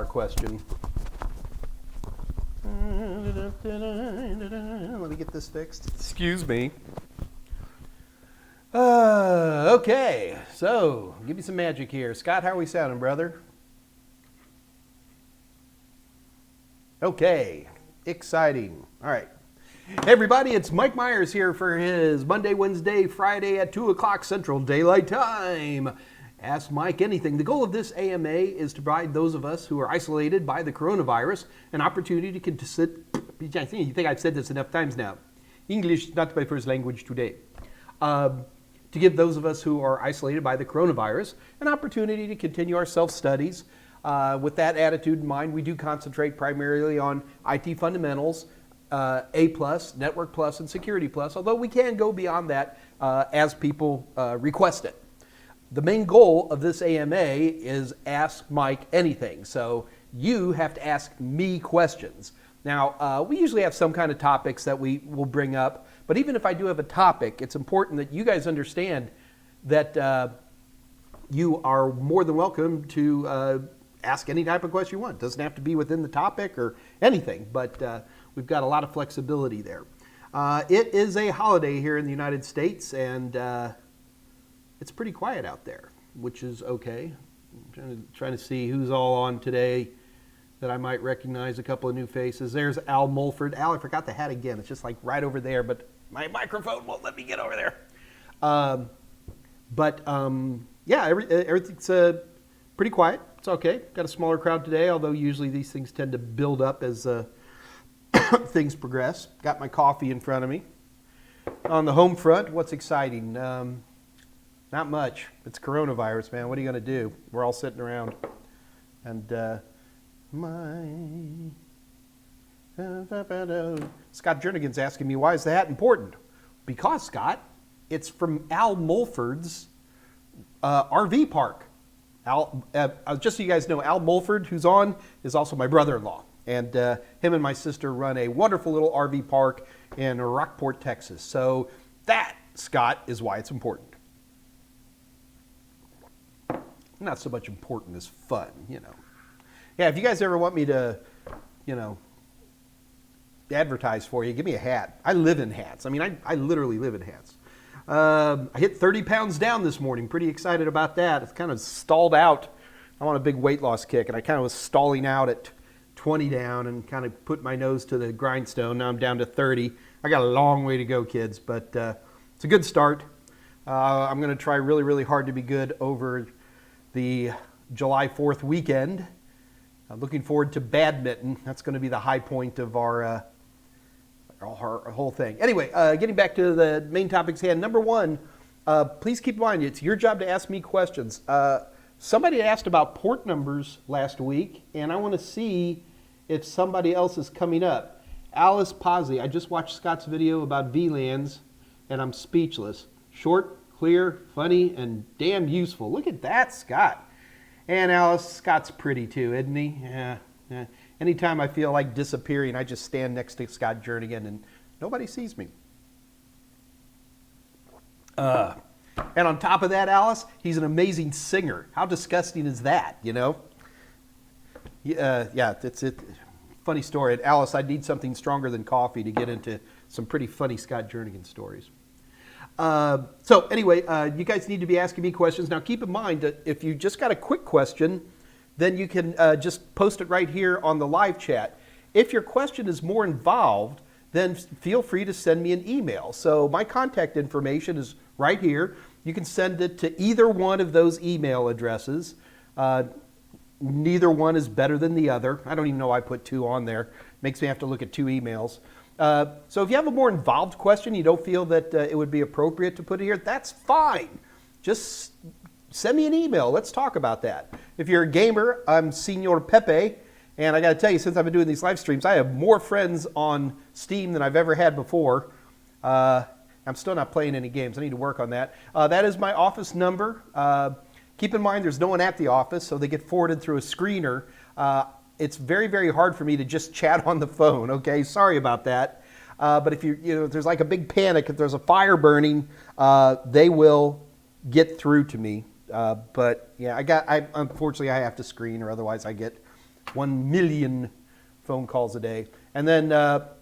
question. Let me get this fixed. Excuse me. Okay, so give me some magic here. Scott, how are we sounding, brother? Okay, exciting. All right. Hey everybody, it's Mike Meyers here for his Monday, Wednesday, Friday at 2 o'clock Central Daylight Time. Ask Mike anything. The goal of this AMA is to provide those of us who are isolated by the coronavirus an opportunity to sit. You think I've said this enough times now. English is not my first language today. To give those of us who are isolated by the coronavirus an opportunity to continue our self-studies. With that attitude in mind, we do concentrate primarily on IT fundamentals, A+, Network Plus, and Security Plus, although we can go beyond that as people request it. The main goal of this AMA is Ask Mike Anything, so you have to ask me questions. Now, we usually have some kind of topics that we will bring up, but even if I do have a topic, it's important that you guys understand that you are more than welcome to ask any type of question you want. It doesn't have to be within the topic or anything, but we've got a lot of flexibility there. It is a holiday here in the United States, and it's pretty quiet out there, which is okay. I'm trying to see who's all on today that I might recognize. A couple of new faces. There's Al Mulford. Al, I forgot the hat again. It's just like right over there, but my microphone won't let me get over there. Yeah, everything's pretty quiet. It's okay. Got a smaller crowd today, although usually these things tend to build up as things progress. Got my coffee in front of me. On the home front, what's exciting? Not much. It's coronavirus, man. What are you going to do? We're all sitting around. And Scott Jernigan's asking me, why is the hat important? Because, Scott, it's from Al Mulford's RV park. Al, just so you guys know, Al Mulford, who's on, is also my brother-in-law. And him and my sister run a wonderful little RV park in Rockport, Texas. So that, Scott, is why it's important. Not so much important as fun, you know. Yeah, if you guys ever want me to, you know, advertise for you, give me a hat. I live in hats. I mean, I literally live in hats. I hit 30 pounds down this morning. Pretty excited about that. It's kind of stalled out. I'm on a big weight loss kick, and I kind of was stalling out at 20 down and kind of put my nose to the grindstone. Now I'm down to 30. I got a long way to go, kids, but it's a good start. I'm going to try really, really hard to be good over the July 4th weekend. I'm looking forward to badminton. That's going to be the high point of our whole thing. Anyway, getting back to the main topics at hand. Number one, please keep in mind, it's your job to ask me questions. Somebody asked about port numbers last week, and I want to see if somebody else is coming up. Alice Posley, I just watched Scott's video about VLANs, and I'm speechless. Short, clear, funny, and damn useful. Look at that, Scott. And Alice, Scott's pretty too, isn't he? Yeah. Anytime I feel like disappearing, I just stand next to Scott Jernigan and nobody sees me. And on top of that, Alice, he's an amazing singer. How disgusting is that, you know? Yeah, it's it. Funny story. And Alice, I need something stronger than coffee to get into some pretty funny Scott Jernigan stories. So anyway, you guys need to be asking me questions. Now keep in mind that if you just got a quick question, then you can just post it right here on the live chat. If your question is more involved, then feel free to send me an email. So my contact information is right here. You can send it to either one of those email addresses. Neither one is better than the other. I don't even know why I put two on there. Makes me have to look at two emails. So if you have a more involved question, you don't feel that it would be appropriate to put it here, that's fine. Just send me an email. Let's talk about that. If you're a gamer, I'm Senor Pepe, and I got to tell you, since I've been doing these live streams, I have more friends on Steam than I've ever had before. I'm still not playing any games. I need to work on that. That is my office number. Keep in mind, there's no one at the office, so they get forwarded through a screener. It's very, very hard for me to just chat on the phone, okay? Sorry about that. But if there's like a big panic, if there's a fire burning, they will get through to me. But yeah, unfortunately I have to screen, or otherwise I get 1 million phone calls a day. And then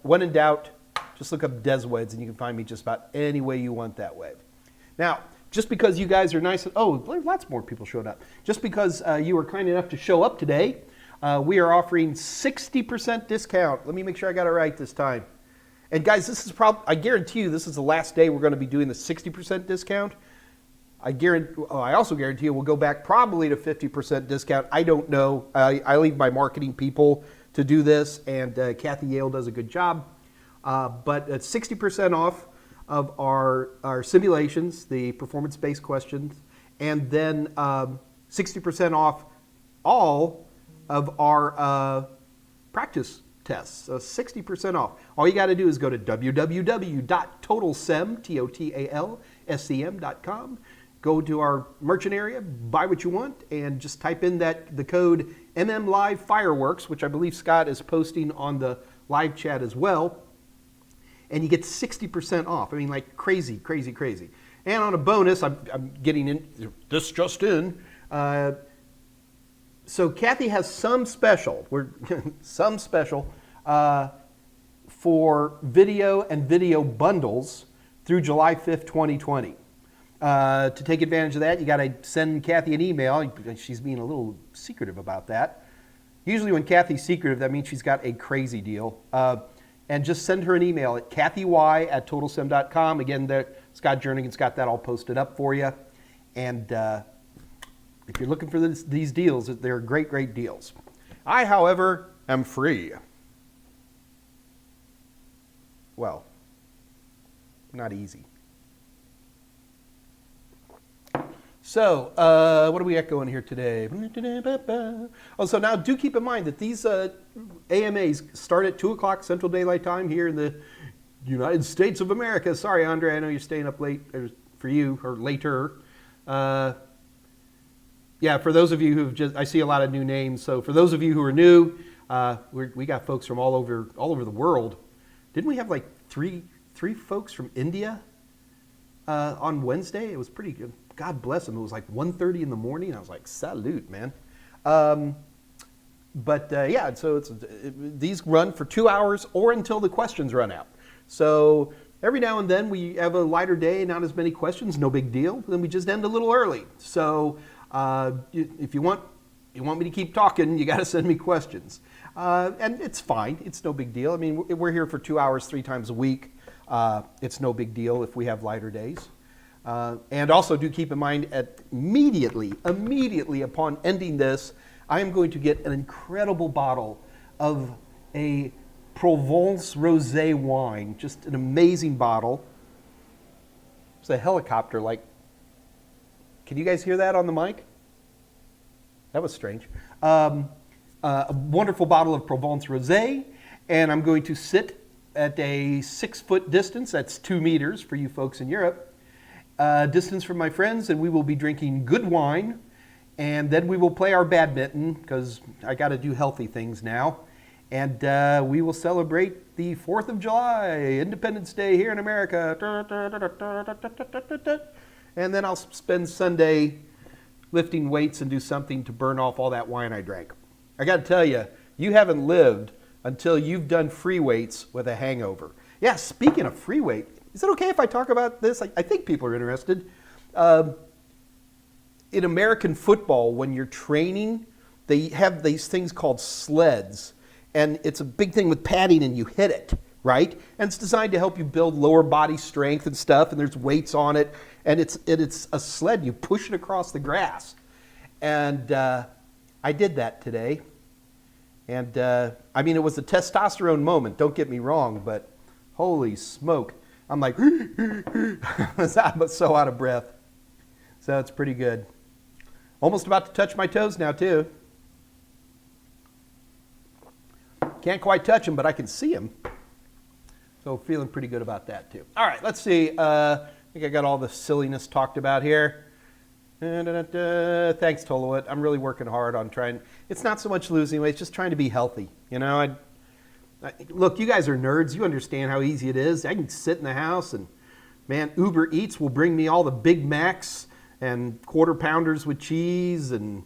when in doubt, just look up Desweds and you can find me just about any way you want that way. Now, just because you guys are nice, lots more people showed up. Just because you were kind enough to show up today, we are offering 60% discount. Let me make sure I got it right this time. And guys, this is I guarantee you this is the last day we're going to be doing the 60% discount. I also guarantee you we'll go back probably to 50% discount. I don't know. I leave my marketing people to do this, and Kathy Yale does a good job. But it's 60% off of our simulations, the performance-based questions, and then 60% off all of our practice tests. So 60% off. All you got to do is go to www.totalsem.com. Go to our merchant area, buy what you want, and just type in the code MMLiveFireworks, which I believe Scott is posting on the live chat as well. And you get 60% off. I mean, like crazy, crazy, crazy. And on a bonus, I'm getting in, this just in. So Kathy has some special, for video and video bundles through July 5th, 2020. To take advantage of that, you got to send Kathy an email. She's being a little secretive about that. Usually when Kathy's secretive, that means she's got a crazy deal. And just send her an email at kathy@totalsem.com. Again, Scott Jernigan's got that all posted up for you. And if you're looking for these deals, they're great, great deals. I, however, am free. Well, not easy. So, what do we got going here today? Oh, so now do keep in mind that these AMAs start at 2 o'clock Central Daylight Time here in the United States of America. Sorry, Andre, I know you're staying up late for you, or later. Yeah, for those of you who've I see a lot of new names. So for those of you who are new, we got folks from all over the world. Didn't we have like three folks from India on Wednesday? It was pretty good. God bless them. It was like 1:30 in the morning. I was like, salute, man. Yeah, so these run for 2 hours or until the questions run out. So every now and then we have a lighter day, not as many questions, no big deal. Then we just end a little early. So if you want me to keep talking, you got to send me questions. And it's fine. It's no big deal. I mean, we're here for 2 hours, 3 times a week. It's no big deal if we have lighter days. And also do keep in mind immediately upon ending this, I am going to get an incredible bottle of a Provence Rosé wine, just an amazing bottle. It's a helicopter, like, can you guys hear that on the mic? That was strange. A wonderful bottle of Provence Rosé, and I'm going to sit at a 6-foot distance, that's 2 meters for you folks in Europe, distance from my friends, and we will be drinking good wine, and then we will play our badminton, because I got to do healthy things now, and we will celebrate the 4th of July, Independence Day here in America, and then I'll spend Sunday lifting weights and do something to burn off all that wine I drank. I got to tell you, you haven't lived until you've done free weights with a hangover. Yeah, speaking of free weight, is it okay if I talk about this? I think people are interested. In American football, when you're training, they have these things called sleds. And it's a big thing with padding, and you hit it, right? And it's designed to help you build lower body strength and stuff, and there's weights on it. And it's a sled. You push it across the grass. And I did that today. And I mean, it was a testosterone moment, don't get me wrong, but holy smoke. I'm like, I'm so out of breath. So it's pretty good. Almost about to touch my toes now, too. Can't quite touch them, but I can see them. So feeling pretty good about that, too. All right, let's see. I think I got all the silliness talked about here. Thanks, Tolowit. I'm really working hard on trying. It's not so much losing weight, it's just trying to be healthy. You know, look, you guys are nerds. You understand how easy it is. I can sit in the house and, man, Uber Eats will bring me all the Big Macs and Quarter Pounders with cheese and,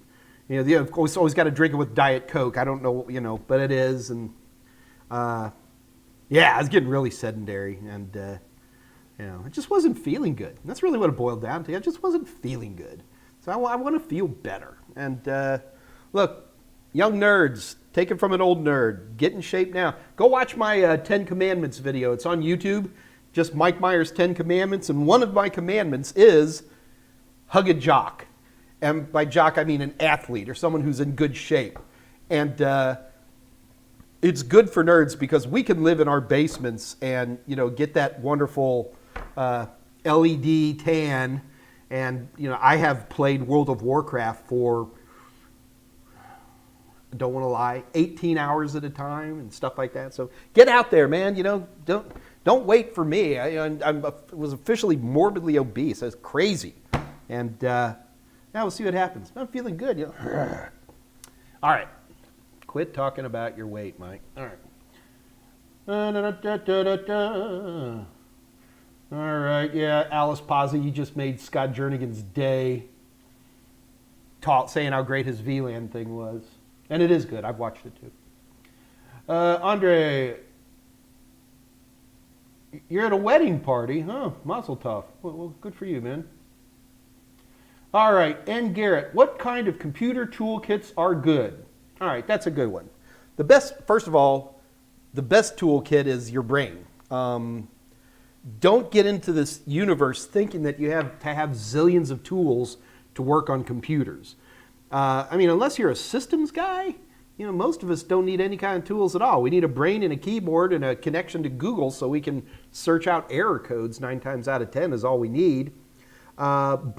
You know, of course, always got to drink it with Diet Coke. I don't know, you know, but it is. And yeah, I was getting really sedentary, and you know, I just wasn't feeling good. And that's really what it boiled down to. I just wasn't feeling good. So I want to feel better. And look, young nerds, take it from an old nerd. Get in shape now. Go watch my 10 Commandments video. It's on YouTube. Just Mike Meyers' 10 Commandments. And one of my commandments is hug a jock. And by jock, I mean an athlete or someone who's in good shape. And it's good for nerds because we can live in our basements and, you know, get that wonderful LED tan. And, you know, I have played World of Warcraft for, I don't want to lie, 18 hours at a time and stuff like that. So get out there, man. You know, don't wait for me. I was officially morbidly obese. That's crazy. And now we'll see what happens. I'm feeling good. You know. All right. Quit talking about your weight, Mike. All right. All right. Yeah, Alice Pazzi, you just made Scott Jernigan's day saying how great his VLAN thing was. And it is good. I've watched it too. Andre, you're at a wedding party. Huh, mazel tov. Well, good for you, man. All right, and Garrett, what kind of computer toolkits are good? All right, that's a good one. The best, first of all, the best toolkit is your brain. Don't get into this universe thinking that you have to have zillions of tools to work on computers. I mean, unless you're a systems guy, you know, most of us don't need any kind of tools at all. We need a brain and a keyboard and a connection to Google so we can search out error codes 9 times out of 10 is all we need. You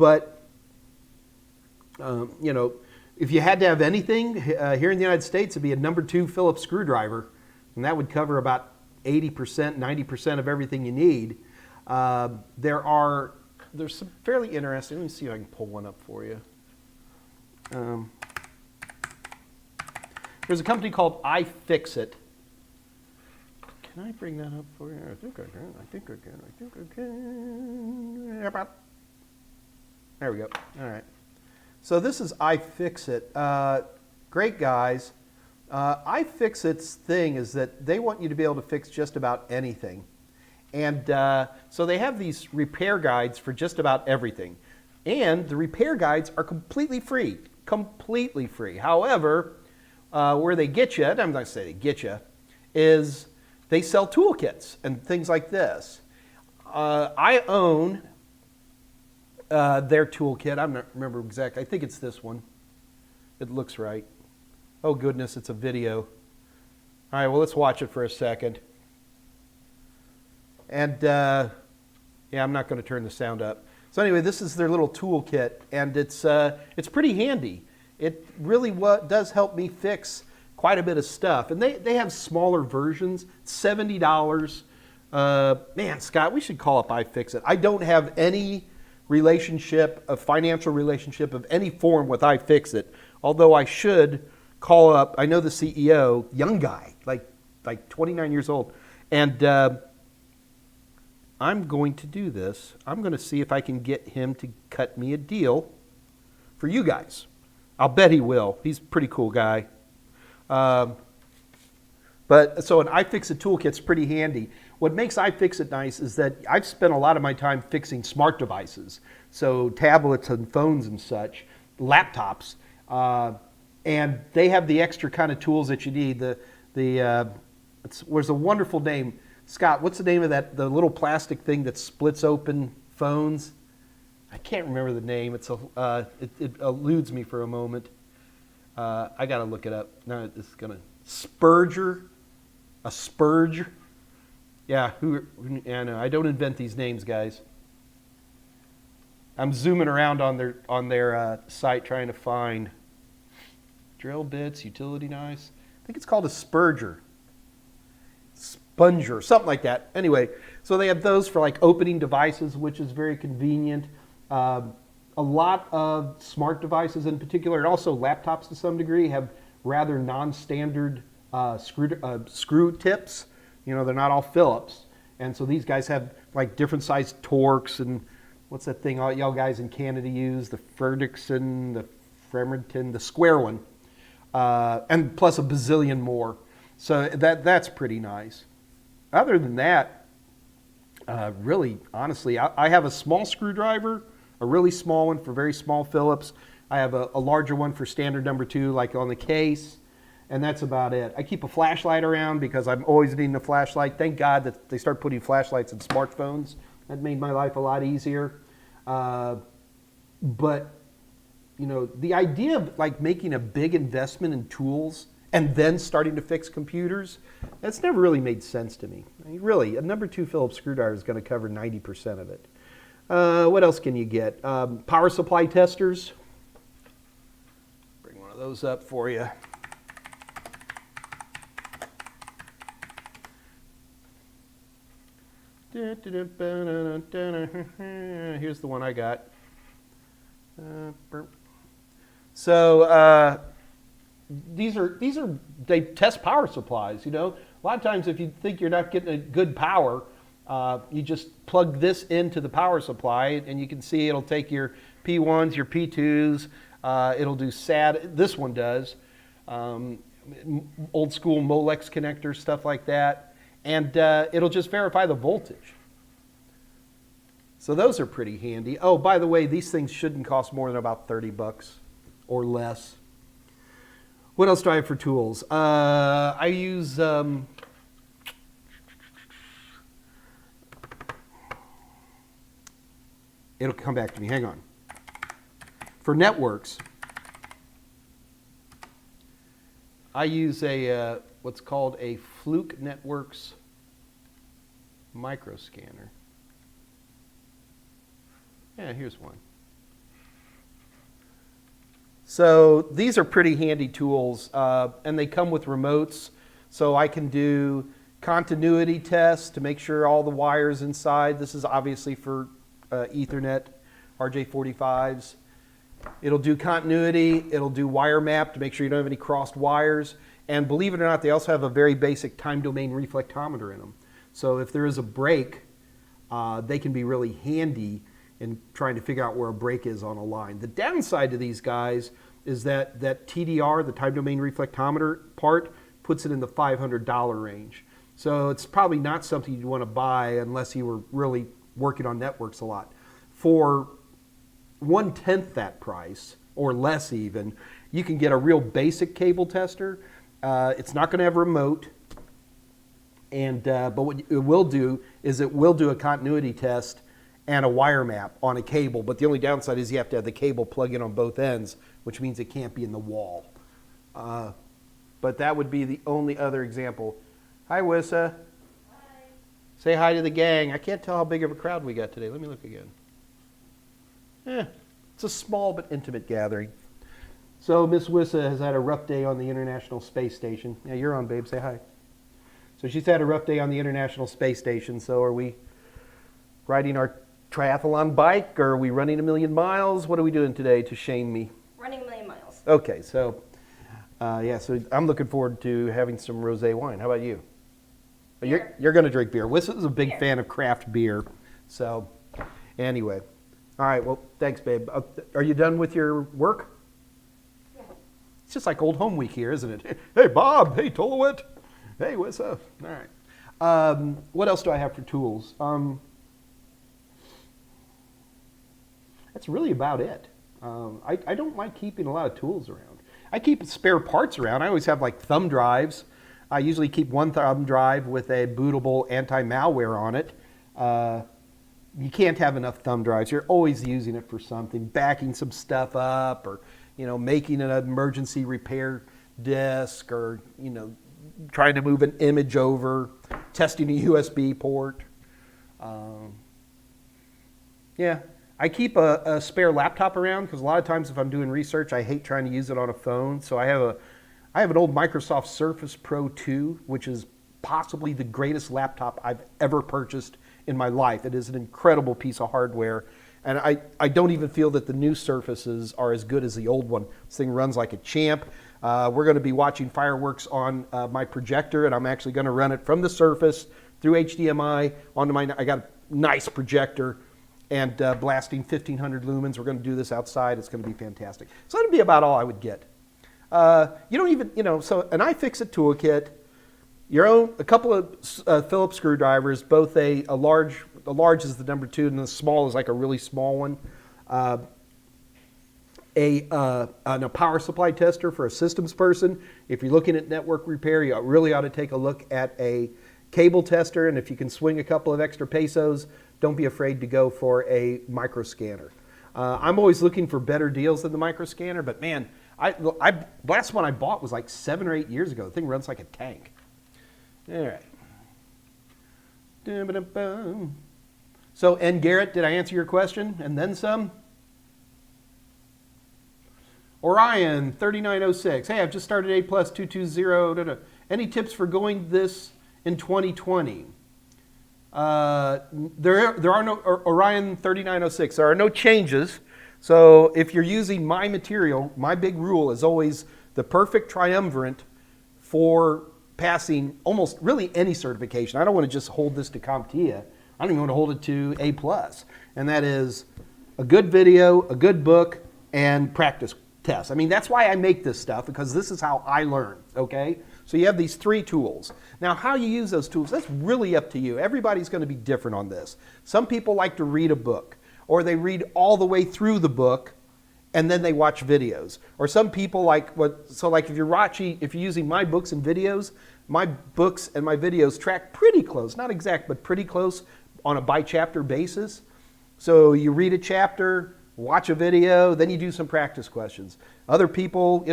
know, if you had to have anything here in the United States, it'd be a number 2 Phillips screwdriver, and that would cover about 80%, 90% of everything you need. There's some fairly interesting. Let me see if I can pull one up for you. There's a company called iFixit. Can I bring that up for you? I think I can. I think I can. There we go. All right. So this is iFixit. Great guys. iFixit's thing is that they want you to be able to fix just about anything. And so they have these repair guides for just about everything. And the repair guides are completely free. Completely free. However, where they get you, I'm not going to say they get you, is they sell toolkits and things like this. I own their toolkit. I'm not remember exactly. I think it's this one. It looks right. Oh goodness, it's a video. All right, well let's watch it for a second. And yeah, I'm not going to turn the sound up. So anyway, this is their little toolkit, and it's pretty handy. It really does help me fix quite a bit of stuff. And they have smaller versions, $70. Man, Scott, we should call up iFixit. I don't have any relationship, a financial relationship of any form with iFixit, although I should call up. I know the CEO, young guy, like 29 years old, and I'm going to do this. I'm going to see if I can get him to cut me a deal for you guys. I'll bet he will. He's a pretty cool guy. But so an iFixit toolkit's pretty handy. What makes iFixit nice is that I've spent a lot of my time fixing smart devices, so tablets and phones and such, laptops, and they have the extra kind of tools that you need. There's a wonderful name. Scott, what's the name of that? The little plastic thing that splits open phones? I can't remember the name. It eludes me for a moment. I got to look it up. No, this is gonna Spurger, a Spurge. Yeah, I know. I don't invent these names, guys. I'm zooming around on their site trying to find drill bits, utility knives. I think it's called a Spurger. Sponger, something like that. Anyway, so they have those for like opening devices, which is very convenient. A lot of smart devices in particular, and also laptops to some degree, have rather non-standard screw tips. You know, they're not all Phillips. And so these guys have like different sized Torx and what's that thing all y'all guys in Canada use? The Ferguson, the Fremerton, the square one, and plus a bazillion more. So that's pretty nice. Other than that, really, honestly, I have a small screwdriver, a really small one for very small Phillips. I have a larger one for standard number 2, like on the case, and that's about it. I keep a flashlight around because I'm always needing a flashlight. Thank God that they started putting flashlights in smartphones. That made my life a lot easier. But, you know, the idea of like making a big investment in tools and then starting to fix computers, that's never really made sense to me. I mean, really, a number 2 Phillips screwdriver is going to cover 90% of it. What else can you get? Power supply testers. Bring one of those up for you. Here's the one I got. So they test power supplies. You know, a lot of times if you think you're not getting a good power, you just plug this into the power supply, and you can see it'll take your P1s, your P2s. It'll do SAT. This one does. Old school Molex connectors, stuff like that. And it'll just verify the voltage. So those are pretty handy. Oh, by the way, these things shouldn't cost more than about $30 or less. What else do I have for tools? I use it'll come back to me. Hang on. For networks, I use a what's called a Fluke Networks microscanner. Yeah, here's one. So these are pretty handy tools, and they come with remotes, so I can do continuity tests to make sure all the wires inside. This is obviously for Ethernet, RJ45s. It'll do continuity, it'll do wire map to make sure you don't have any crossed wires. And believe it or not, they also have a very basic time domain reflectometer in them. So if there is a break, they can be really handy in trying to figure out where a break is on a line. The downside to these guys is that TDR, the time domain reflectometer part, puts it in the $500 range. So it's probably not something you'd want to buy unless you were really working on networks a lot. For 1/10 that price, or less even, you can get a real basic cable tester. It's not going to have a remote, and but what it will do is it will do a continuity test and a wire map on a cable. But the only downside is you have to have the cable plug in on both ends, which means it can't be in the wall. But that would be the only other example. Hi, Wissa. Hi. Say hi to the gang. I can't tell how big of a crowd we got today. Let me look again. It's a small but intimate gathering. So Miss Wissa has had a rough day on the International Space Station. Yeah, you're on, babe. Say hi. So she's had a rough day on the International Space Station. So are we riding our triathlon bike, or are we running 1,000,000 miles? What are we doing today to shame me? Running 1,000,000 miles. Okay, so yeah, so I'm looking forward to having some rosé wine. How about you? Beer. You're going to drink beer. Wissa's a big Beer. fan of craft beer. So anyway, all right. Well, thanks, babe. Are you done with your work? Yeah. It's just like old home week here, isn't it? Hey, Bob. Hey, Tolowit. Hey, what's up? All right. What else do I have for tools? That's really about it. I don't like keeping a lot of tools around. I keep spare parts around. I always have like thumb drives. I usually keep one thumb drive with a bootable anti-malware on it. You can't have enough thumb drives. You're always using it for something, backing some stuff up, or making an emergency repair disk, or trying to move an image over, testing a USB port. Yeah, I keep a spare laptop around because a lot of times if I'm doing research, I hate trying to use it on a phone. So I have an old Microsoft Surface Pro 2, which is possibly the greatest laptop I've ever purchased in my life. It is an incredible piece of hardware, and I don't even feel that the new Surfaces are as good as the old one. This thing runs like a champ. We're going to be watching fireworks on my projector, and I'm actually going to run it from the Surface through HDMI onto I got a nice projector, and blasting 1500 lumens. We're going to do this outside. It's going to be fantastic. So that'd be about all I would get. You don't even, so an iFixit toolkit, a couple of Phillips screwdrivers, both a large is the number 2 and the small is like a really small one. A power supply tester for a systems person. If you're looking at network repair, you really ought to take a look at a cable tester, and if you can swing a couple of extra pesos, don't be afraid to go for a micro scanner. I'm always looking for better deals than the micro scanner, but man, last one I bought was like 7 or 8 years ago. The thing runs like a tank. All right. So, and Garrett, did I answer your question and then some? Orion 3906. Hey, I've just started A+ 220. Any tips for going this in 2020? There are no Orion 3906. There are no changes. So if you're using my material, my big rule is always the perfect triumvirate for passing almost really any certification. I don't want to just hold this to CompTIA. I don't even want to hold it to A+. And that is a good video, a good book, and practice tests. I mean, that's why I make this stuff, because this is how I learn, okay? So you have these 3 tools. Now, how you use those tools, that's really up to you. Everybody's going to be different on this. Some people like to read a book, or they read all the way through the book, and then they watch videos. Or some people like if you're using my books and videos, my books and my videos track pretty close, not exact, but pretty close on a by chapter basis. So you read a chapter, watch a video, then you do some practice questions. Other people,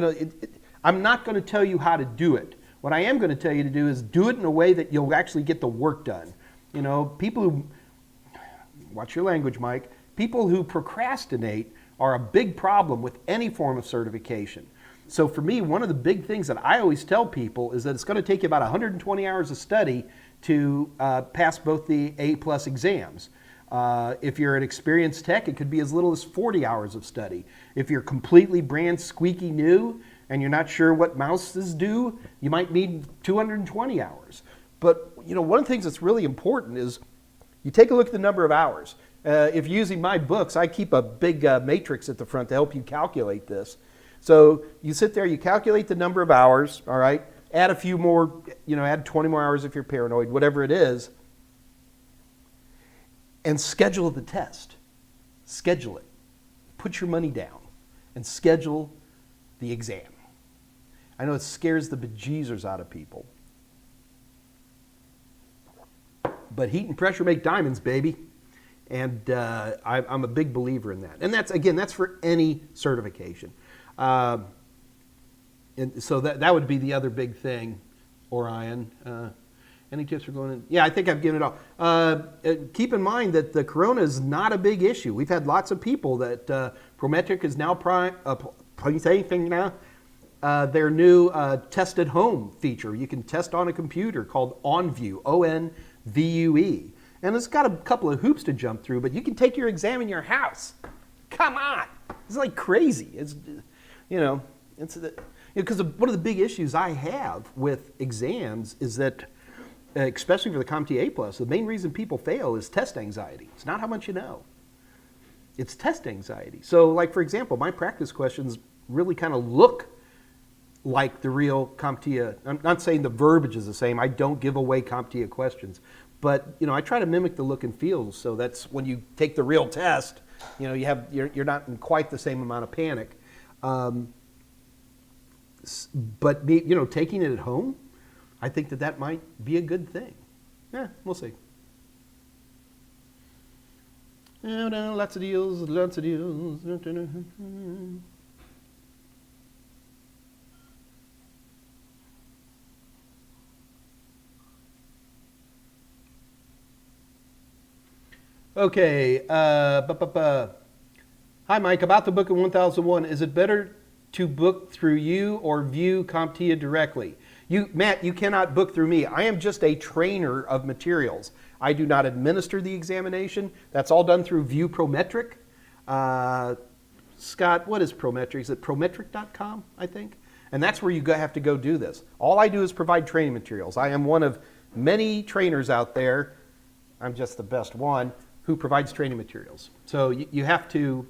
I'm not going to tell you how to do it. What I am going to tell you to do is do it in a way that you'll actually get the work done. People who, watch your language, Mike, people who procrastinate are a big problem with any form of certification. So for me, one of the big things that I always tell people is that it's going to take you about 120 hours of study to pass both the A+ exams. If you're an experienced tech, it could be as little as 40 hours of study. If you're completely brand squeaky new and you're not sure what mouses do, you might need 220 hours. But one of the things that's really important is you take a look at the number of hours. If you're using my books, I keep a big matrix at the front to help you calculate this. So you sit there, you calculate the number of hours, all right? Add a few more, add 20 more hours if you're paranoid, whatever it is. And schedule the test. Schedule it. Put your money down and schedule the exam. I know it scares the bejesus out of people. But heat and pressure make diamonds, baby. And I'm a big believer in that. And that's for any certification. And so that would be the other big thing, Orion. Any tips for going in? Yeah, I think I've given it all. Keep in mind that the corona is not a big issue. We've had lots of people that Prometric is now their new test at home feature. You can test on a computer called OnVue, OnVue. And it's got a couple of hoops to jump through, but you can take your exam in your house. Come on. It's like crazy. It's, because one of the big issues I have with exams is that, especially for the CompTIA+, the main reason people fail is test anxiety. It's not how much you know. It's test anxiety. So, like, for example, my practice questions really kind of look like the real CompTIA. I'm not saying the verbiage is the same. I don't give away CompTIA questions. But, I try to mimic the look and feel, so that's when you take the real test, you're not in quite the same amount of panic. But, taking it at home, I think that might be a good thing. Yeah, we'll see. Lots of deals, lots of deals. Okay. Hi, Mike. About the book in 1001, is it better to book through you or view CompTIA directly? Matt, you cannot book through me. I am just a trainer of materials. I do not administer the examination. That's all done through View Prometric. Scott, what is Prometric? Is it prometric.com, I think? And that's where you have to go do this. All I do is provide training materials. I am one of many trainers out there, I'm just the best one, who provides training materials. So you have to,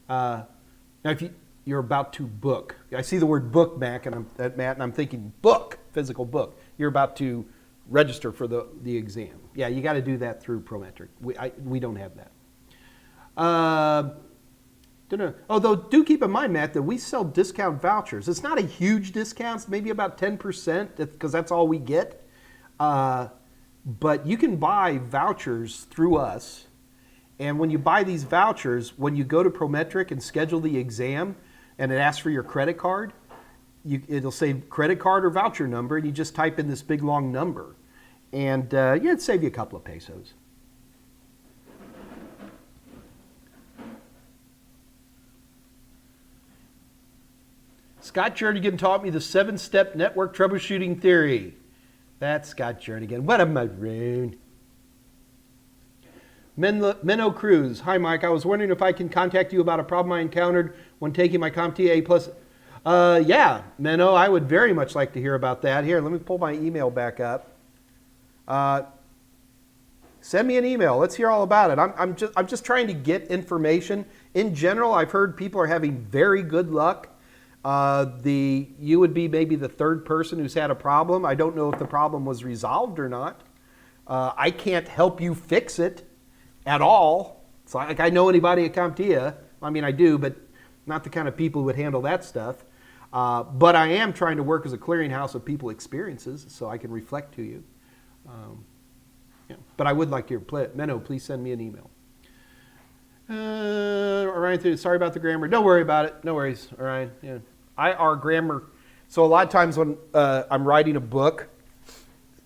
now if you're about to book, I see the word book, Matt, and I'm thinking book, physical book. You're about to register for the exam. Yeah, you got to do that through Prometric. We don't have that. Although do keep in mind, Matt, that we sell discount vouchers. It's not a huge discount, it's maybe about 10% because that's all we get. But you can buy vouchers through us. And when you buy these vouchers, when you go to Prometric and schedule the exam and it asks for your credit card, it'll say credit card or voucher number, and you just type in this big long number. And it'd save you a couple of pesos. Scott Jernigan taught me the 7-step network troubleshooting theory. That's Scott Jernigan. What a maroon. Menno Cruz. Hi, Mike. I was wondering if I can contact you about a problem I encountered when taking my CompTIA Plus. Yeah, Menno, I would very much like to hear about that. Here, let me pull my email back up. Send me an email. Let's hear all about it. I'm just trying to get information. In general, I've heard people are having very good luck. You would be maybe the third person who's had a problem. I don't know if the problem was resolved or not. I can't help you fix it at all. It's like I know anybody at CompTIA. I mean, I do, but not the kind of people who would handle that stuff. But I am trying to work as a clearinghouse of people experiences so I can reflect to you. Yeah. But I would like your Menno, please send me an email. Orion, sorry about the grammar. Don't worry about it. No worries, Orion. Yeah. Our grammar. So a lot of times when I'm writing a book,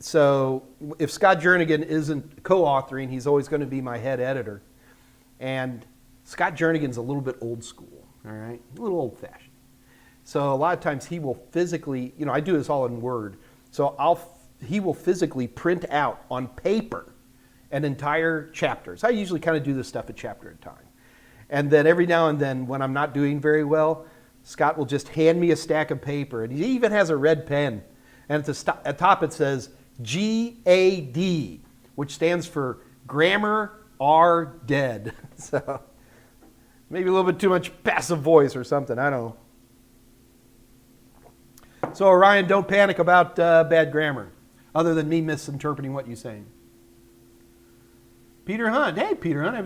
so if Scott Jernigan isn't co-authoring, he's always going to be my head editor. And Scott Jernigan's a little bit old school, all right? A little old-fashioned. So a lot of times he will physically, I do this all in Word. So he will physically print out on paper an entire chapter. So I usually kind of do this stuff a chapter at a time. And then every now and then when I'm not doing very well, Scott will just hand me a stack of paper. And he even has a red pen. And at the top it says GAD, which stands for Grammar Are Dead. So maybe a little bit too much passive voice or something. I don't know. So Orion, don't panic about bad grammar, other than me misinterpreting what you're saying. Peter Hunt. Hey, Peter Hunt,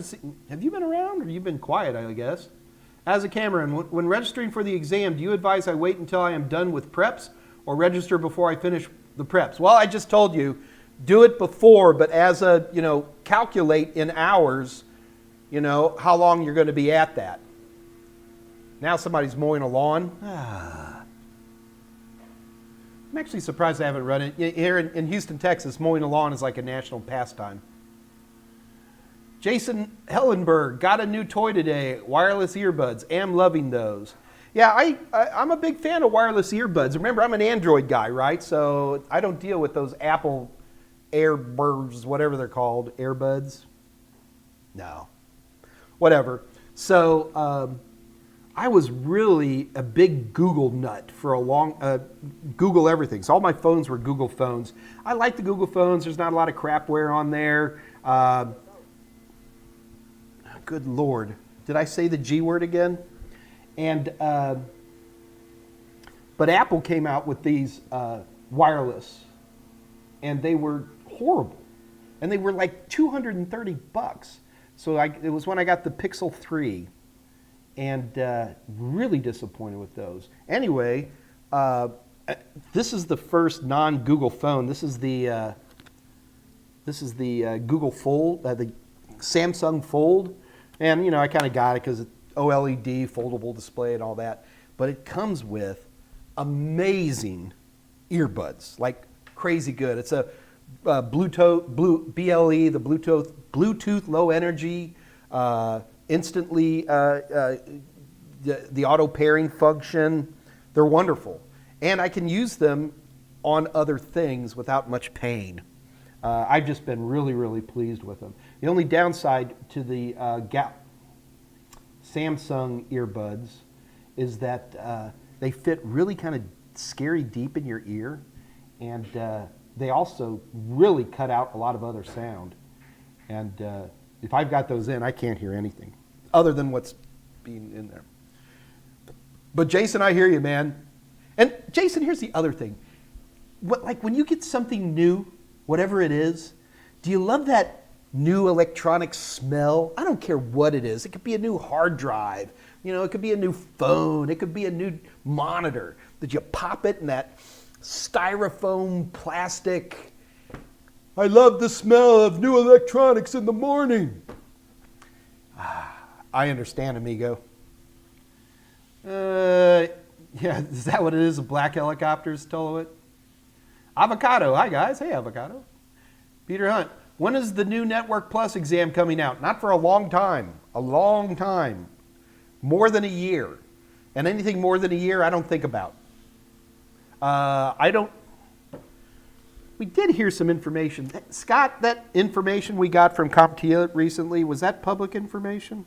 have you been around or you've been quiet, I guess? As a Cameron, when registering for the exam, do you advise I wait until I am done with preps or register before I finish the preps? Well, I just told you, do it before, but as a, calculate in hours, how long you're going to be at that. Now somebody's mowing a lawn. I'm actually surprised I haven't run it. Here in Houston, Texas, mowing a lawn is like a national pastime. Jason Hellenberg, got a new toy today, wireless earbuds. Am loving those. Yeah, I'm a big fan of wireless earbuds. Remember, I'm an Android guy, right? So I don't deal with those Apple Airbuds, whatever they're called, earbuds. No, whatever. So I was really a big Google nut for a long, Google everything. So all my phones were Google phones. I like the Google phones. There's not a lot of crapware on there. Good Lord. Did I say the G word again? And, but Apple came out with these wireless, and they were horrible. And they were like $230. So it was when I got the Pixel 3, and really disappointed with those. Anyway, this is the first non-Google phone. This is the Google Fold, the Samsung Fold. And, I kind of got it because it's OLED, foldable display and all that. But it comes with amazing earbuds, like crazy good. It's a Bluetooth, BLE, the Bluetooth low energy, instantly the auto pairing function. They're wonderful. And I can use them on other things without much pain. I've just been really, really pleased with them. The only downside to the Samsung earbuds is that they fit really kind of scary deep in your ear, and they also really cut out a lot of other sound. And If I've got those in, I can't hear anything other than what's being in there. But Jason, I hear you, man. And Jason, here's the other thing. Like when you get something new, whatever it is, do you love that new electronic smell? I don't care what it is. It could be a new hard drive. You know, it could be a new phone. It could be a new monitor. That you pop it in that styrofoam plastic. I love the smell of new electronics in the morning. I understand, amigo. Yeah, is that what it is? Black helicopters, Tolowit? Avocado. Hi, guys. Hey, Avocado. Peter Hunt. When is the new Network Plus exam coming out? Not for a long time. A long time. More than a year. And anything more than a year, I don't think about. We did hear some information. Scott, that information we got from CompTIA recently, was that public information?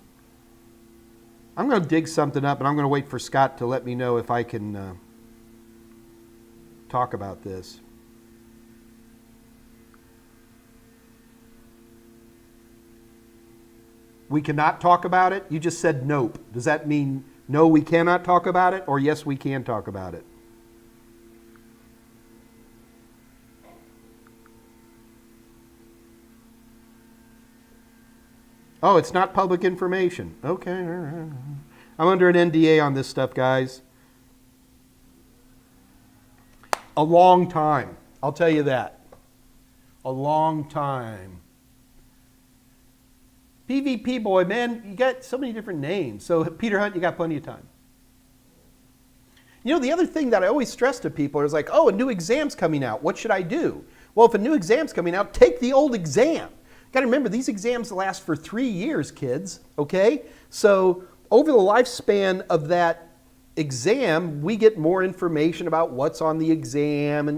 I'm going to dig something up, and I'm going to wait for Scott to let me know if I can talk about this. We cannot talk about it? You just said nope. Does that mean no, we cannot talk about it, or yes, we can talk about it? Oh, it's not public information. Okay. I'm under an NDA on this stuff, guys. A long time. I'll tell you that. A long time. PvP boy, man, you got so many different names. So Peter Hunt, you got plenty of time. You know, the other thing that I always stress to people is like, oh, a new exam's coming out. What should I do? Well, if a new exam's coming out, take the old exam. Got to remember, these exams last for 3 years, kids, okay? So over the lifespan of that exam, we get more information about what's on the exam and,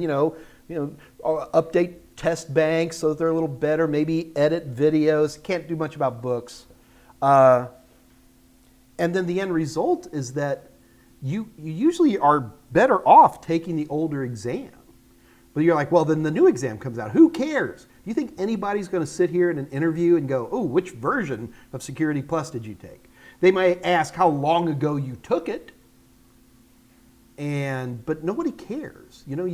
update test banks so that they're a little better, maybe edit videos. Can't do much about books. And then the end result is that you usually are better off taking the older exam. But you're like, well, then the new exam comes out. Who cares? Do you think anybody's going to sit here in an interview and go, oh, which version of Security Plus did you take? They might ask how long ago you took it, but nobody cares. You know,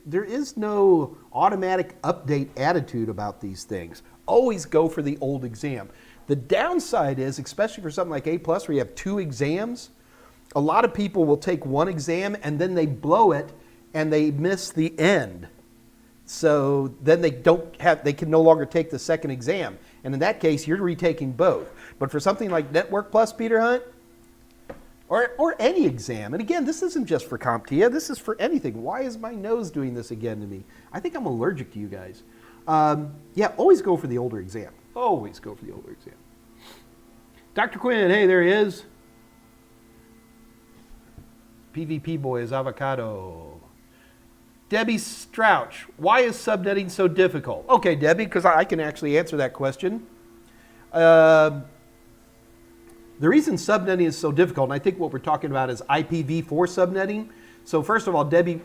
there is no automatic update attitude about these things. Always go for the old exam. The downside is, especially for something like A+, where you have 2 exams, a lot of people will take one exam and then they blow it and they miss the end. So then they can no longer take the second exam. And in that case, you're retaking both. But for something like Network Plus, Peter Hunt, or any exam, and again, this isn't just for CompTIA, this is for anything. Why is my nose doing this again to me? I think I'm allergic to you guys. Yeah, always go for the older exam. Always go for the older exam. Dr. Quinn, hey, there he is. PvP boy is Avocado. Debbie Strouch, why is subnetting so difficult? Okay, Debbie, because I can actually answer that question. The reason subnetting is so difficult, and I think what we're talking about is IPv4 subnetting. So first of all, Debbie,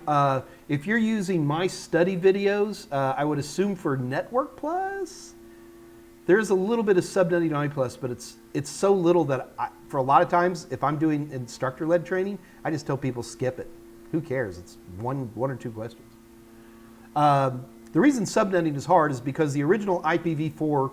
if you're using my study videos, I would assume for Network Plus, there's a little bit of subnetting on I+, but it's so little that for a lot of times, if I'm doing instructor-led training, I just tell people skip it. Who cares? It's one or two questions. The reason subnetting is hard is because the original IPv4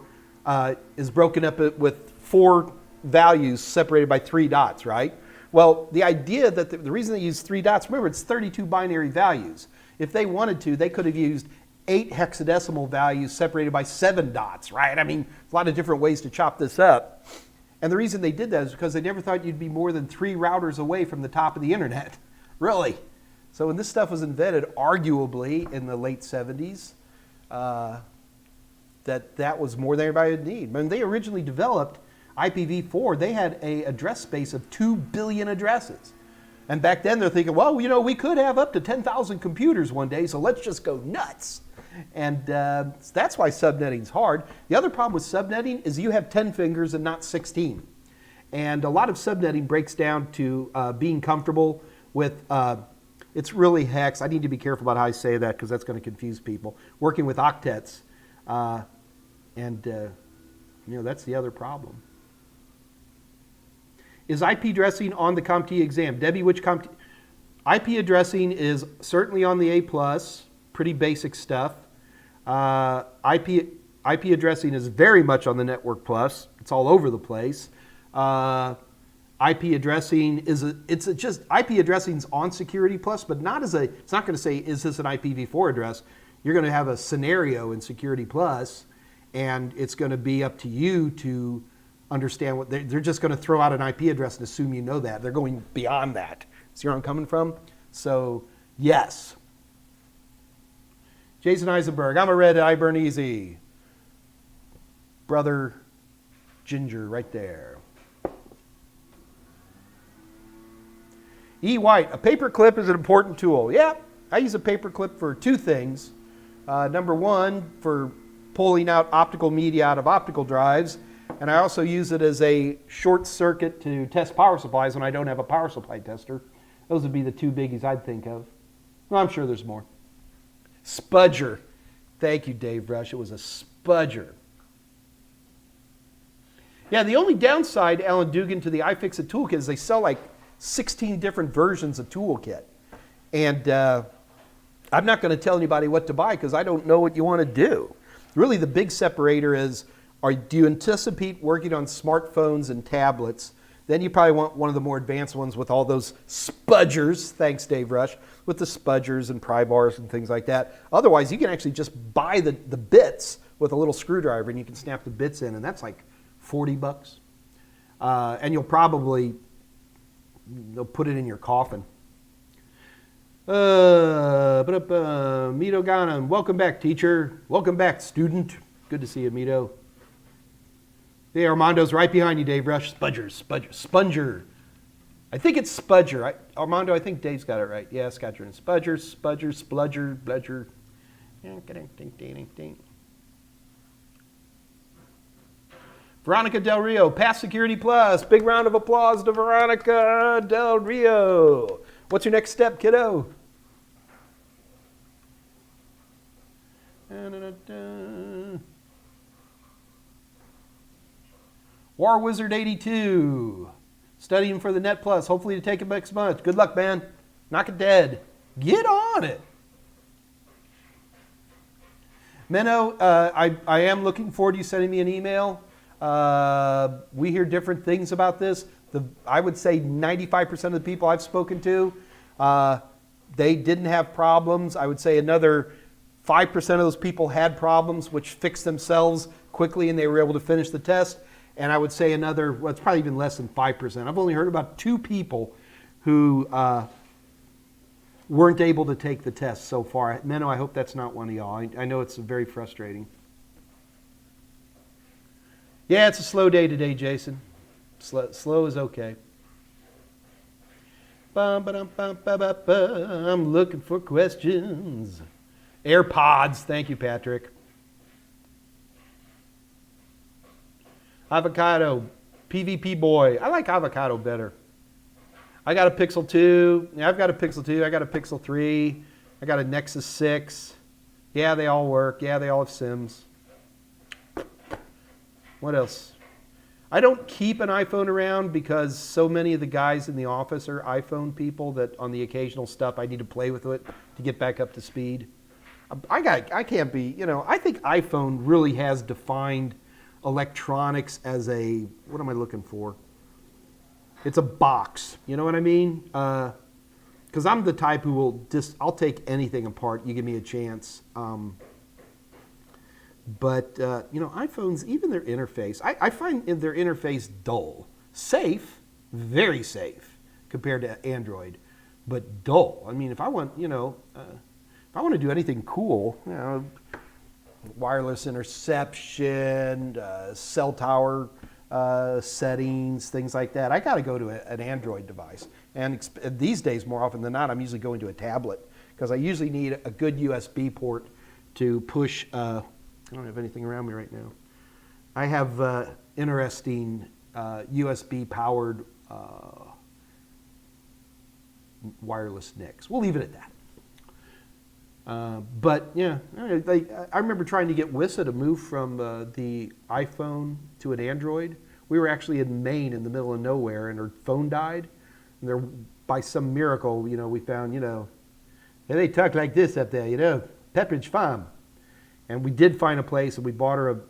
is broken up with 4 values separated by 3 dots, right? Well, the idea that the reason they use 3 dots, remember, it's 32 binary values. If they wanted to, they could have used 8 hexadecimal values separated by 7 dots, right? I mean, a lot of different ways to chop this up. And the reason they did that is because they never thought you'd be more than 3 routers away from the top of the internet. Really. So when this stuff was invented, arguably in the late 70s, that was more than everybody would need. When they originally developed IPv4, they had an address space of 2 billion addresses. And back then they're thinking, well, we could have up to 10,000 computers one day, so let's just go nuts. And that's why subnetting is hard. The other problem with subnetting is you have 10 fingers and not 16. And a lot of subnetting breaks down to being comfortable with, it's really hex. I need to be careful about how I say that because that's going to confuse people. Working with octets. That's the other problem. Is IP addressing on the CompTIA exam? Debbie, which CompTIA? IP addressing is certainly on the A+, pretty basic stuff. IP addressing is very much on the Network Plus. It's all over the place. IP addressing IP addressing's on Security Plus, but it's not going to say, is this an IPv4 address? You're going to have a scenario in Security Plus, and it's going to be up to you to understand what they're just going to throw out an IP address and assume you know that. They're going beyond that. See where I'm coming from? So, yes. Jason Eisenberg, I'm a red, I burn easy. Brother Ginger right there. E. White, a paper clip is an important tool. Yeah, I use a paper clip for two things. Number one, for pulling out optical media out of optical drives. And I also use it as a short circuit to test power supplies when I don't have a power supply tester. Those would be the two biggies I'd think of. Well, I'm sure there's more. Spudger. Thank you, Dave Rush. It was a spudger. Yeah, the only downside, Alan Dugan, to the iFixit toolkit is they sell like 16 different versions of toolkit. And I'm not going to tell anybody what to buy because I don't know what you want to do. Really, the big separator is, do you anticipate working on smartphones and tablets? Then you probably want one of the more advanced ones with all those spudgers, thanks Dave Rush, with the spudgers and pry bars and things like that. Otherwise, you can actually just buy the bits with a little screwdriver and you can snap the bits in, and that's like $40. And they'll put it in your coffin. Mito Ghanem, welcome back, teacher. Welcome back, student. Good to see you, Mito. Hey, Armando's right behind you, Dave Rush. Sponger. I think it's Spudger. Armando, I think Dave's got it right. Yeah, Scotcher and Spudger, Spludger, Bludger. Veronica Del Rio, Pass Security Plus. Big round of applause to Veronica Del Rio. What's your next step, kiddo? War Wizard 82, studying for the Net Plus, hopefully to take it next month. Good luck, man. Knock it dead. Get on it. Menno, I am looking forward to you sending me an email. We hear different things about this. I would say 95% of the people I've spoken to, they didn't have problems. I would say another 5% of those people had problems which fixed themselves quickly and they were able to finish the test. And I would say another, well, it's probably even less than 5%. I've only heard about 2 people who weren't able to take the test so far. Menno, I hope that's not one of y'all. I know it's very frustrating. Yeah, it's a slow day today, Jason. Slow is okay. I'm looking for questions. AirPods. Thank you, Patrick. Avocado. PvP boy. I like avocado better. I got a Pixel 2. Yeah, I've got a Pixel 2. I got a Pixel 3. I got a Nexus 6. Yeah, they all work. Yeah, they all have SIMs. What else? I don't keep an iPhone around because so many of the guys in the office are iPhone people that on the occasional stuff I need to play with it to get back up to speed. I can't be, I think iPhone really has defined electronics as a, what am I looking for? It's a box, you know what I mean? Because I'm the type who will I'll take anything apart, you give me a chance. But iPhones, even their interface, I find their interface dull. Safe, very safe compared to Android, but dull. I mean, if I want, if I want to do anything cool, wireless interception, cell tower settings, things like that, I got to go to an Android device. And these days, more often than not, I'm usually going to a tablet because I usually need a good USB port to push. I don't have anything around me right now. I have interesting USB-powered wireless NICs. We'll leave it at that. But yeah, I remember trying to get WISA to move from the iPhone to an Android. We were actually in Maine in the middle of nowhere, and her phone died. And there, by some miracle, we found, hey, they talk like this up there, Pepperidge Farm. And we did find a place, and we bought her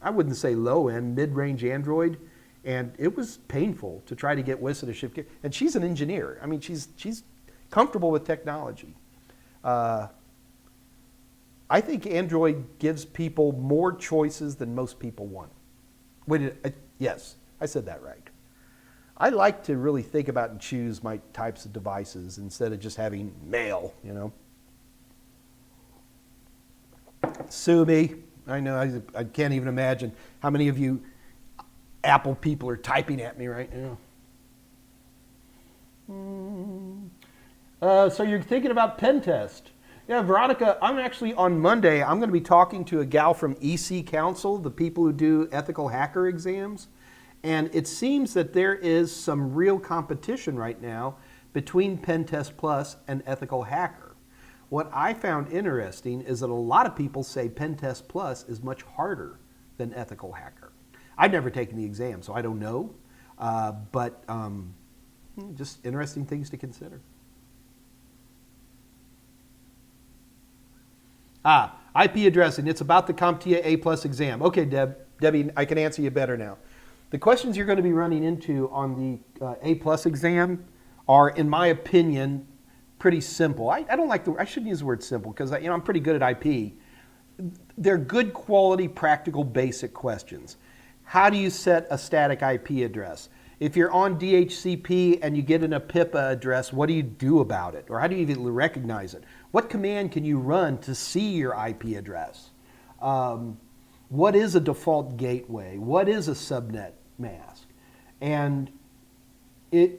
I wouldn't say low-end, mid-range Android. And it was painful to try to get WISA to ship. And she's an engineer. I mean, she's comfortable with technology. I think Android gives people more choices than most people want. Yes, I said that right. I like to really think about and choose my types of devices instead of just having mail, Sue me. I know, I can't even imagine how many of you Apple people are typing at me right now. So you're thinking about PenTest. Yeah, Veronica, I'm actually on Monday, I'm going to be talking to a gal from EC Council, the people who do ethical hacker exams. And it seems that there is some real competition right now between PenTest Plus and Ethical Hacker. What I found interesting is that a lot of people say PenTest Plus is much harder than Ethical Hacker. I've never taken the exam, so I don't know, but just interesting things to consider. IP addressing. It's about the CompTIA A+ exam. Okay, Debbie, I can answer you better now. The questions you're going to be running into on the A+ exam are, in my opinion, pretty simple. I don't like I shouldn't use the word simple because I'm pretty good at IP. They're good quality, practical, basic questions. How do you set a static IP address? If you're on DHCP and you get an APIPA address, what do you do about it? Or how do you even recognize it? What command can you run to see your IP address? What is a default gateway? What is a subnet mask? And when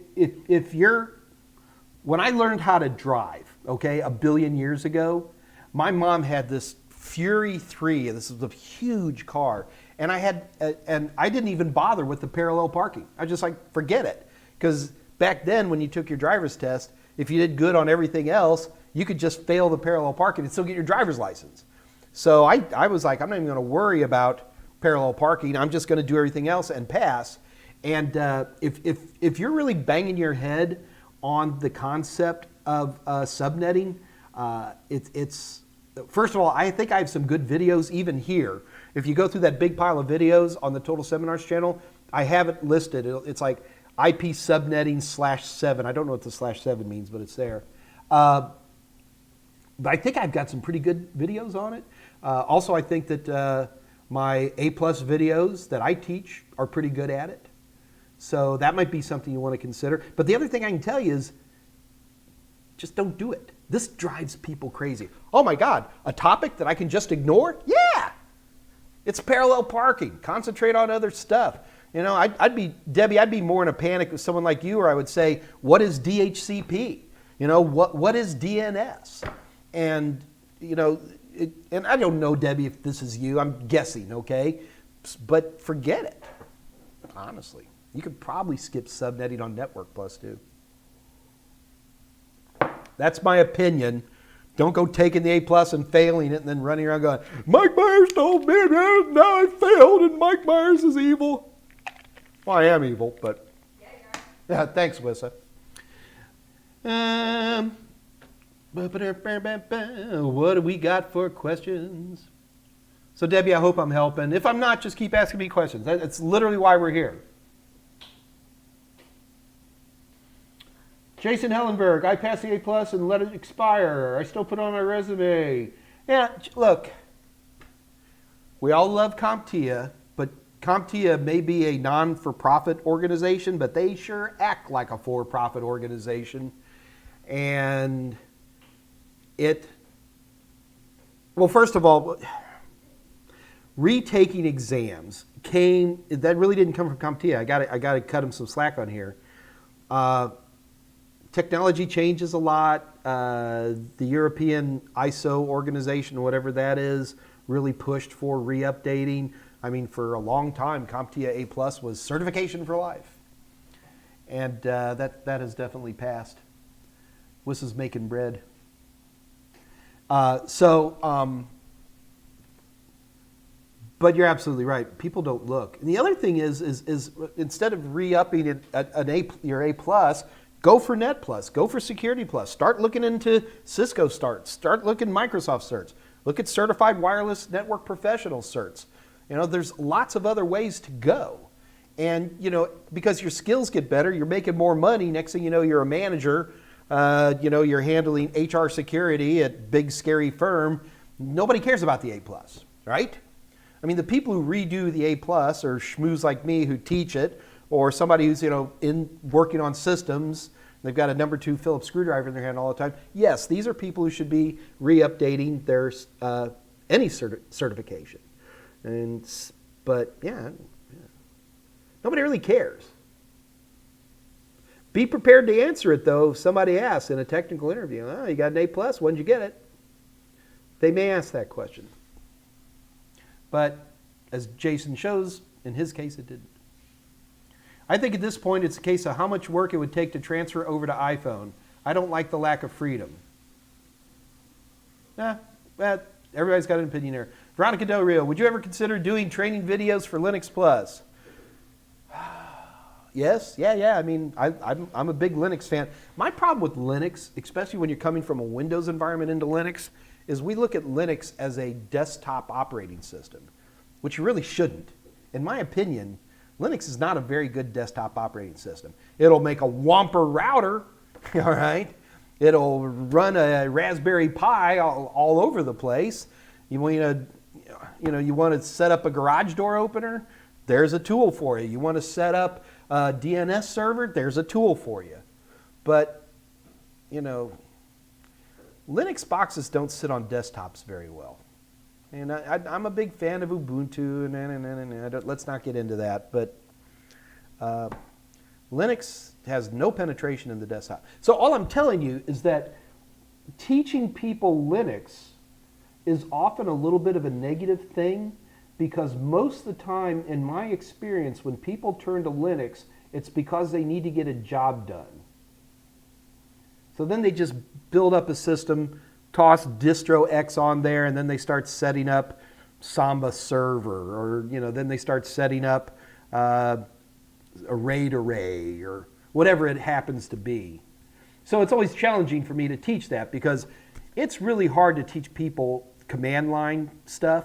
I learned how to drive, okay, 1 billion years ago, my mom had this Fury 3. This was a huge car. And I didn't even bother with the parallel parking. I was just like, forget it. Because back then, when you took your driver's test, if you did good on everything else, you could just fail the parallel parking and still get your driver's license. So I was like, I'm not even going to worry about parallel parking. I'm just going to do everything else and pass. And if you're really banging your head on the concept of subnetting, it's first of all, I think I have some good videos even here. If you go through that big pile of videos on the Total Seminars channel, I have it listed. It's like IP subnetting /7. I don't know what the /7 means, but it's there. But I think I've got some pretty good videos on it. Also, I think that my A+ videos that I teach are pretty good at it. So that might be something you want to consider. But the other thing I can tell you is just don't do it. This drives people crazy. Oh my God, a topic that I can just ignore? Yeah! It's parallel parking. Concentrate on other stuff. Debbie, I'd be more in a panic with someone like you, or I would say, what is DHCP? What is DNS? And, and I don't know, Debbie, if this is you. I'm guessing, okay? But forget it, honestly. You could probably skip subnetting on Network Plus, too. That's my opinion. Don't go taking the A+ and failing it and then running around going, Mike Meyers told me that, now I failed and Mike Meyers is evil. Well, I am evil, but yeah, thanks, Wissa. What do we got for questions? So, Debbie, I hope I'm helping. If I'm not, just keep asking me questions. That's literally why we're here. Jason Hellenberg, I passed the A+ and let it expire. I still put it on my resume. Yeah, look, we all love CompTIA, but CompTIA may be a non-for-profit organization, but they sure act like a for-profit organization. And well, first of all, retaking exams that really didn't come from CompTIA. I got to cut them some slack on here. Technology changes a lot. The European ISO organization, whatever that is, really pushed for re-updating. I mean, for a long time, CompTIA A+ was certification for life. And that has definitely passed. Wissa's making bread. But you're absolutely right. People don't look. And the other thing is instead of re-upping your A plus, go for Net Plus, go for Security Plus. Start looking into Cisco certs. Start looking Microsoft certs. Look at Certified Wireless Network Professional certs. There's lots of other ways to go. And, because your skills get better, you're making more money. Next thing you know, you're a manager. You're handling HR security at big, scary firm. Nobody cares about the A plus, right? I mean, the people who redo the A plus are schmoos like me who teach it, or somebody who's, in working on systems. They've got a number 2 Phillips screwdriver in their hand all the time. Yes, these are people who should be re-updating their any certification. But yeah, nobody really cares. Be prepared to answer it, though, if somebody asks in a technical interview. Oh, you got an A plus, when did you get it? They may ask that question. But as Jason shows, in his case, it didn't. I think at this point, it's a case of how much work it would take to transfer over to iPhone. I don't like the lack of freedom. Everybody's got an opinion there. Veronica Del Rio, would you ever consider doing training videos for Linux Plus? Yes, yeah. I mean, I'm a big Linux fan. My problem with Linux, especially when you're coming from a Windows environment into Linux, is we look at Linux as a desktop operating system, which you really shouldn't. In my opinion, Linux is not a very good desktop operating system. It'll make a Whomper router, all right? It'll run a Raspberry Pi all over the place. You want to set up a garage door opener? There's a tool for you. You want to set up a DNS server? There's a tool for you. But, Linux boxes don't sit on desktops very well. And I'm a big fan of Ubuntu, and let's not get into that. But Linux has no penetration in the desktop. So all I'm telling you is that teaching people Linux is often a little bit of a negative thing, because most of the time, in my experience, when people turn to Linux, it's because they need to get a job done. So then they just build up a system, toss distro X on there, and then they start setting up Samba server, or then they start setting up a RAID array, or whatever it happens to be. So it's always challenging for me to teach that, because it's really hard to teach people command line stuff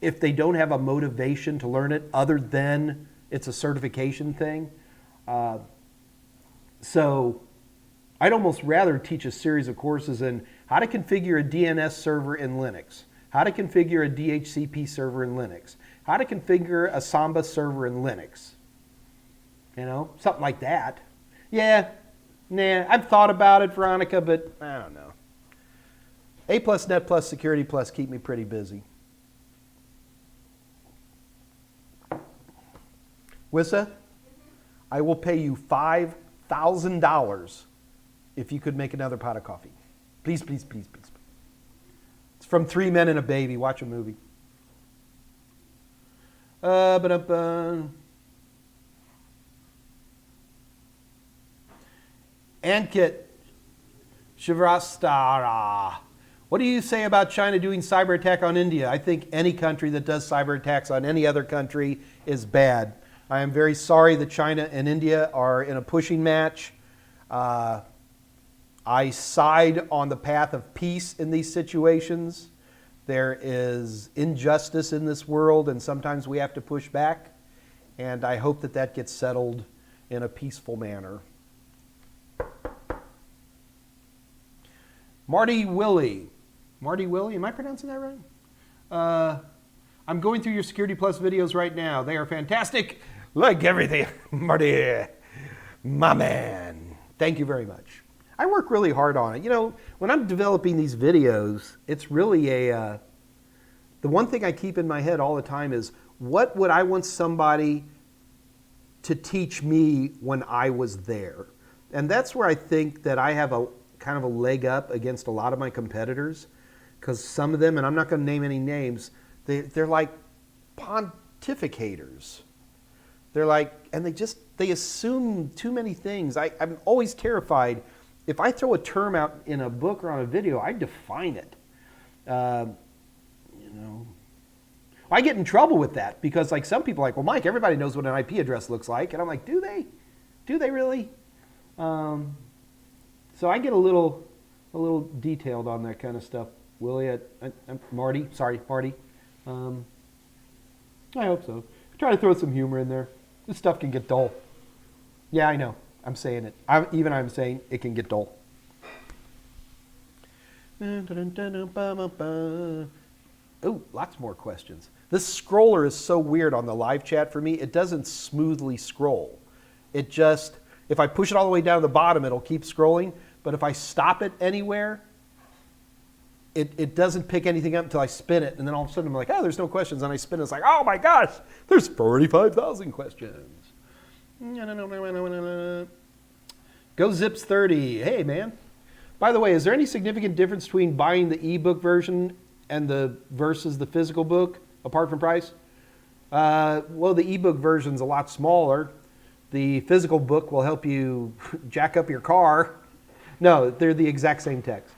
if they don't have a motivation to learn it other than it's a certification thing. So I'd almost rather teach a series of courses in how to configure a DNS server in Linux, how to configure a DHCP server in Linux, how to configure a Samba server in Linux. Something like that. Yeah, I've thought about it, Veronica, but I don't know. A plus, Net Plus, Security Plus keep me pretty busy. Wissa, I will pay you $5,000 if you could make another pot of coffee. Please, please, please, please. It's from 3 Men and a Baby. Watch a movie. Ankit Shivrastara. What do you say about China doing cyber attack on India? I think any country that does cyber attacks on any other country is bad. I am very sorry that China and India are in a pushing match. I side on the path of peace in these situations. There is injustice in this world, and sometimes we have to push back. And I hope that that gets settled in a peaceful manner. Marty Willie, am I pronouncing that right? I'm going through your Security Plus videos right now. They are fantastic, like everything. Marty, my man. Thank you very much. I work really hard on it. When I'm developing these videos, it's really the one thing I keep in my head all the time is, what would I want somebody to teach me when I was there? And that's where I think that I have a kind of a leg up against a lot of my competitors, because some of them, and I'm not going to name any names, they're like pontificators. They're like, and they assume too many things. I'm always terrified. If I throw a term out in a book or on a video, I define it. You know, I get in trouble with that because like some people are like, well, Mike, everybody knows what an IP address looks like. And I'm like, do they? Do they really? So I get a little detailed on that kind of stuff. Willie, Marty, sorry, Marty. I hope so. Try to throw some humor in there. This stuff can get dull. Yeah, I know. I'm saying it. I'm saying it can get dull. Oh, lots more questions. This scroller is so weird on the live chat for me. It doesn't smoothly scroll. It just, if I push it all the way down to the bottom, it'll keep scrolling. But if I stop it anywhere, it doesn't pick anything up until I spin it. And then all of a sudden I'm like, oh, there's no questions. And I spin it. It's like, oh my gosh, there's 45,000 questions. Go Zips 30. Hey, man. By the way, is there any significant difference between buying the ebook version and versus the physical book, apart from price? Well, the ebook version's a lot smaller. The physical book will help you jack up your car. No, they're the exact same text.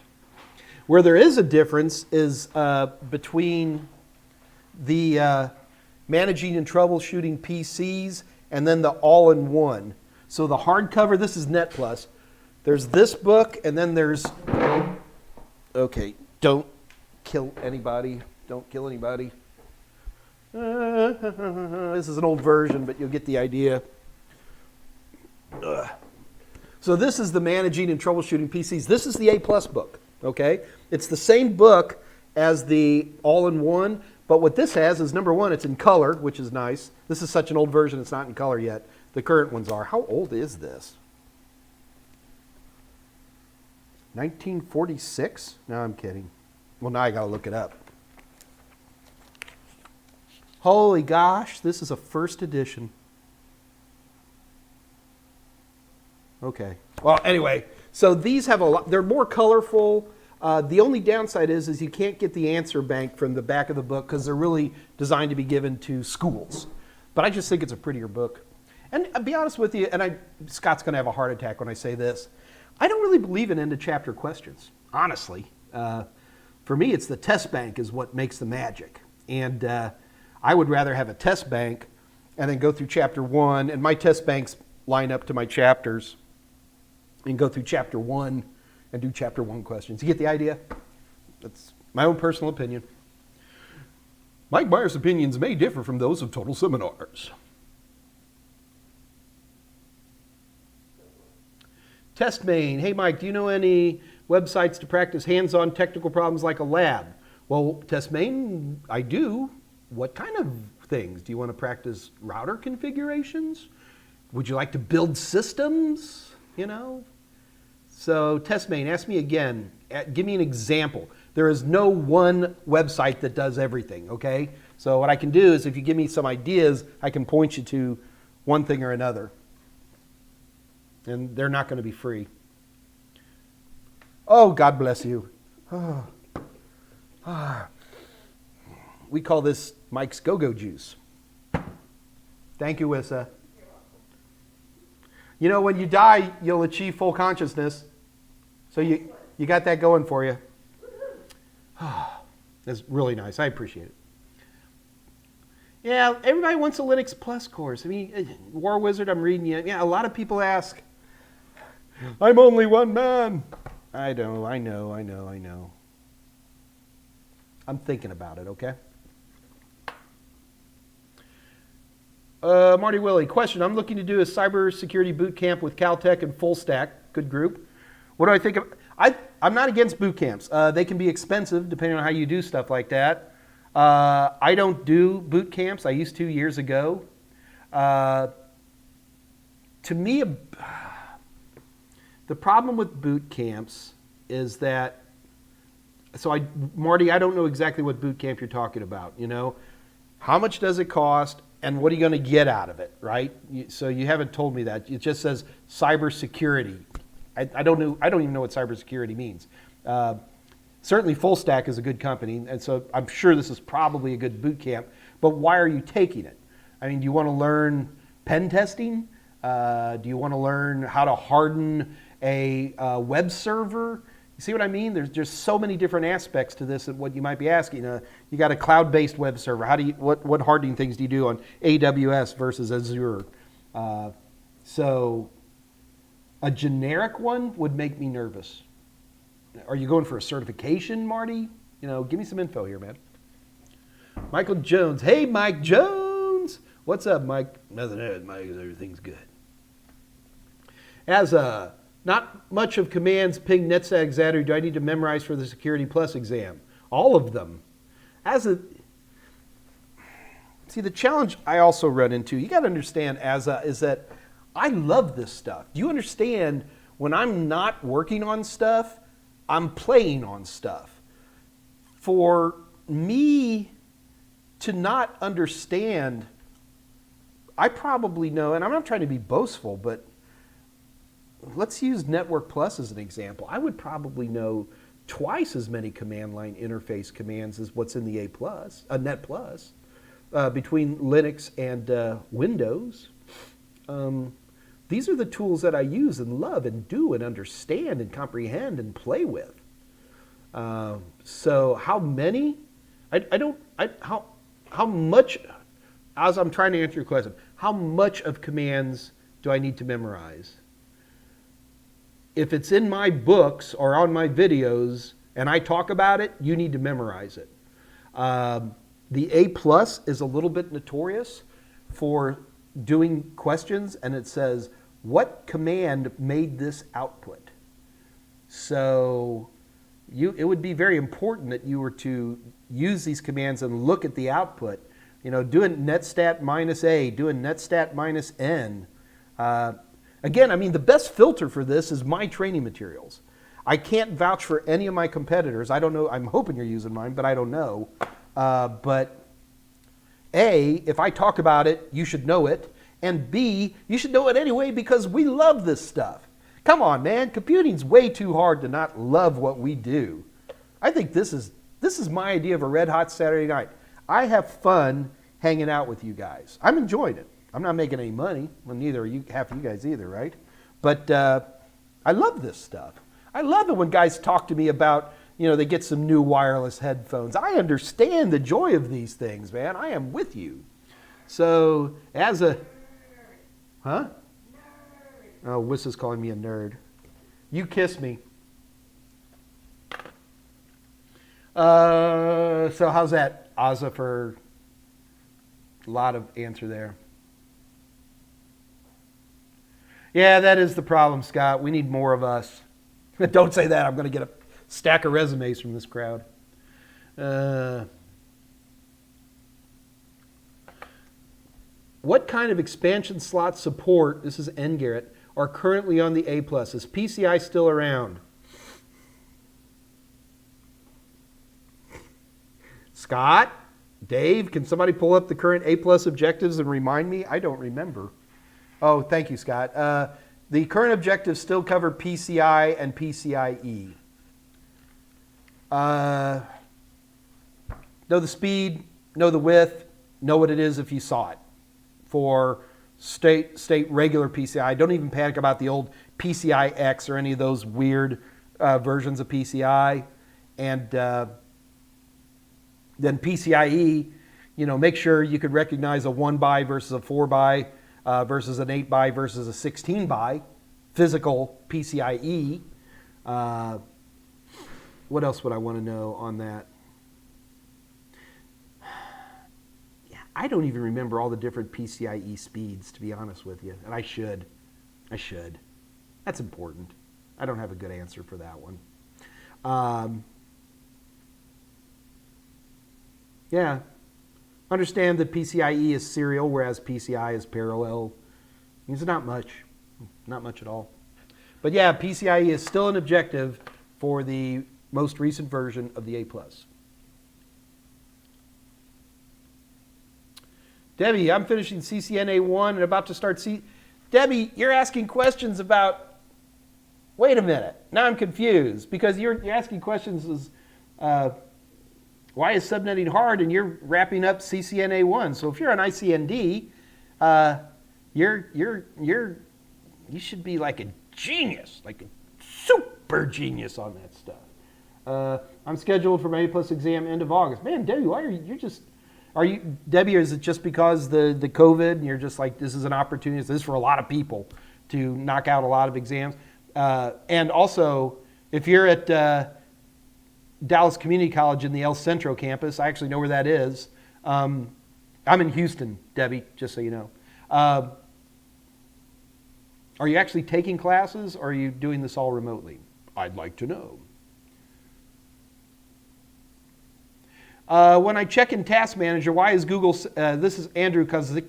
Where there is a difference is between the managing and troubleshooting PCs and then the all-in-one. So the hardcover, this is Net Plus. There's this book, and then there's, okay, don't kill anybody. Don't kill anybody. This is an old version, but you'll get the idea. So this is the managing and troubleshooting PCs. This is the A+ book, okay? It's the same book as the all-in-one, but what this has is, number one, it's in color, which is nice. This is such an old version, it's not in color yet. The current ones are. How old is this? 1946? No, I'm kidding. Well, now I gotta look it up. Holy gosh, this is a first edition. Okay. Well, anyway, so these have a lot, they're more colorful. The only downside is you can't get the answer bank from the back of the book because they're really designed to be given to schools. But I just think it's a prettier book. And I'll be honest with you, and Scott's going to have a heart attack when I say this, I don't really believe in end-of-chapter questions, honestly. For me, it's the test bank is what makes the magic. And I would rather have a test bank and then go through chapter 1, and my test banks line up to my chapters, and go through chapter 1 and do chapter 1 questions. You get the idea? That's my own personal opinion. Mike Meyers' opinions may differ from those of Total Seminars. Test Main. Hey, Mike, do you know any websites to practice hands-on technical problems like a lab? Well, Test Main, I do. What kind of things? Do you want to practice router configurations? Would you like to build systems? You know? So, Test Main, ask me again. Give me an example. There is no one website that does everything, okay? So what I can do is if you give me some ideas, I can point you to one thing or another. And they're not going to be free. Oh, God bless you. Oh. Ah. We call this Mike's Go-Go Juice. Thank you, Wissa. You know, when you die, you'll achieve full consciousness. So you got that going for you. That's really nice. I appreciate it. Yeah, everybody wants a Linux Plus course. I mean, War Wizard, I'm reading you. Yeah, a lot of people ask, I'm only one man. I know. I'm thinking about it, okay? Marty Willie, question. I'm looking to do a cybersecurity boot camp with Caltech and Full Stack. Good group. What do I think of? I'm not against boot camps. They can be expensive depending on how you do stuff like that. I don't do boot camps. I used to years ago. To me, the problem with boot camps is that, Marty, I don't know exactly what boot camp you're talking about. You know, how much does it cost, and what are you going to get out of it, right? So you haven't told me that. It just says cybersecurity. I don't know. I don't even know what cybersecurity means. Certainly, Full Stack is a good company, and so I'm sure this is probably a good boot camp. But why are you taking it? I mean, do you want to learn pen testing? Do you want to learn how to harden a web server? You see what I mean? There's just so many different aspects to this and what you might be asking. You got a cloud-based web server. What hardening things do you do on AWS versus Azure? So a generic one would make me nervous. Are you going for a certification, Marty? Give me some info here, man. Michael Jones. Hey, Mike Jones. What's up, Mike? Nothing else, Mike. Everything's good. As not much of commands ping netstat exadder do I need to memorize for the Security Plus exam. All of them. See, the challenge I also run into, you got to understand, is that I love this stuff. Do you understand when I'm not working on stuff, I'm playing on stuff? For me to not understand, I probably know, and I'm not trying to be boastful, but let's use Network Plus as an example. I would probably know twice as many command line interface commands as what's in the Net Plus, between Linux and Windows. These are the tools that I use and love and do and understand and comprehend and play with. So how many? How much, as I'm trying to answer your question, how much of commands do I need to memorize? If it's in my books or on my videos and I talk about it, you need to memorize it. The A+ is a little bit notorious for doing questions, and it says, what command made this output? So it would be very important that you were to use these commands and look at the output. Doing netstat -a, doing netstat -n. Again, I mean, the best filter for this is my training materials. I can't vouch for any of my competitors. I don't know. I'm hoping you're using mine, but I don't know. But A, if I talk about it, you should know it. And B, you should know it anyway because we love this stuff. Come on, man. Computing's way too hard to not love what we do. I think this is my idea of a red hot Saturday night. I have fun hanging out with you guys. I'm enjoying it. I'm not making any money. Well, neither are you, half of you guys either, right? But I love this stuff. I love it when guys talk to me about, they get some new wireless headphones. I understand the joy of these things, man. I am with you. So as a... Huh? Oh, Wiss is calling me a nerd. You kiss me. So how's that, Ozza, for a lot of answer there? Yeah, that is the problem, Scott. We need more of us. Don't say that. I'm going to get a stack of resumes from this crowd. What kind of expansion slot support, this is N. Garrett, are currently on the A+? Is PCI still around? Scott? Dave? Can somebody pull up the current A+ objectives and remind me? I don't remember. Oh, thank you, Scott. The current objectives still cover PCI and PCIe. Know the speed, know the width, know what it is if you saw it. For state regular PCI. Don't even panic about the old PCI-X or any of those weird versions of PCI. And then PCIe, make sure you could recognize a 1-by versus a 4-by versus an 8-by versus a 16-by physical PCIe. What else would I want to know on that? I don't even remember all the different PCIe speeds, to be honest with you. And I should. That's important. I don't have a good answer for that one. Yeah. Understand that PCIe is serial, whereas PCI is parallel. It's not much. Not much at all. But yeah, PCIe is still an objective for the most recent version of the A+. Debbie, I'm finishing CCNA 1 and about to start Debbie, you're asking questions about... Wait a minute. Now I'm confused because you're asking questions as... why is subnetting hard? And you're wrapping up CCNA 1. So if you're on ICND, you should be like a genius, like a super genius on that stuff. I'm scheduled for my A+ exam end of August. Man, Debbie, why are you, Debbie, or is it just because the COVID and you're just like, this is an opportunity, this is for a lot of people to knock out a lot of exams? And also, if you're at Dallas Community College in the El Centro campus, I actually know where that is. I'm in Houston, Debbie, just so you know. Are you actually taking classes, or are you doing this all remotely? I'd like to know. When I check in Task Manager, why is Google, this is Andrew Kozik.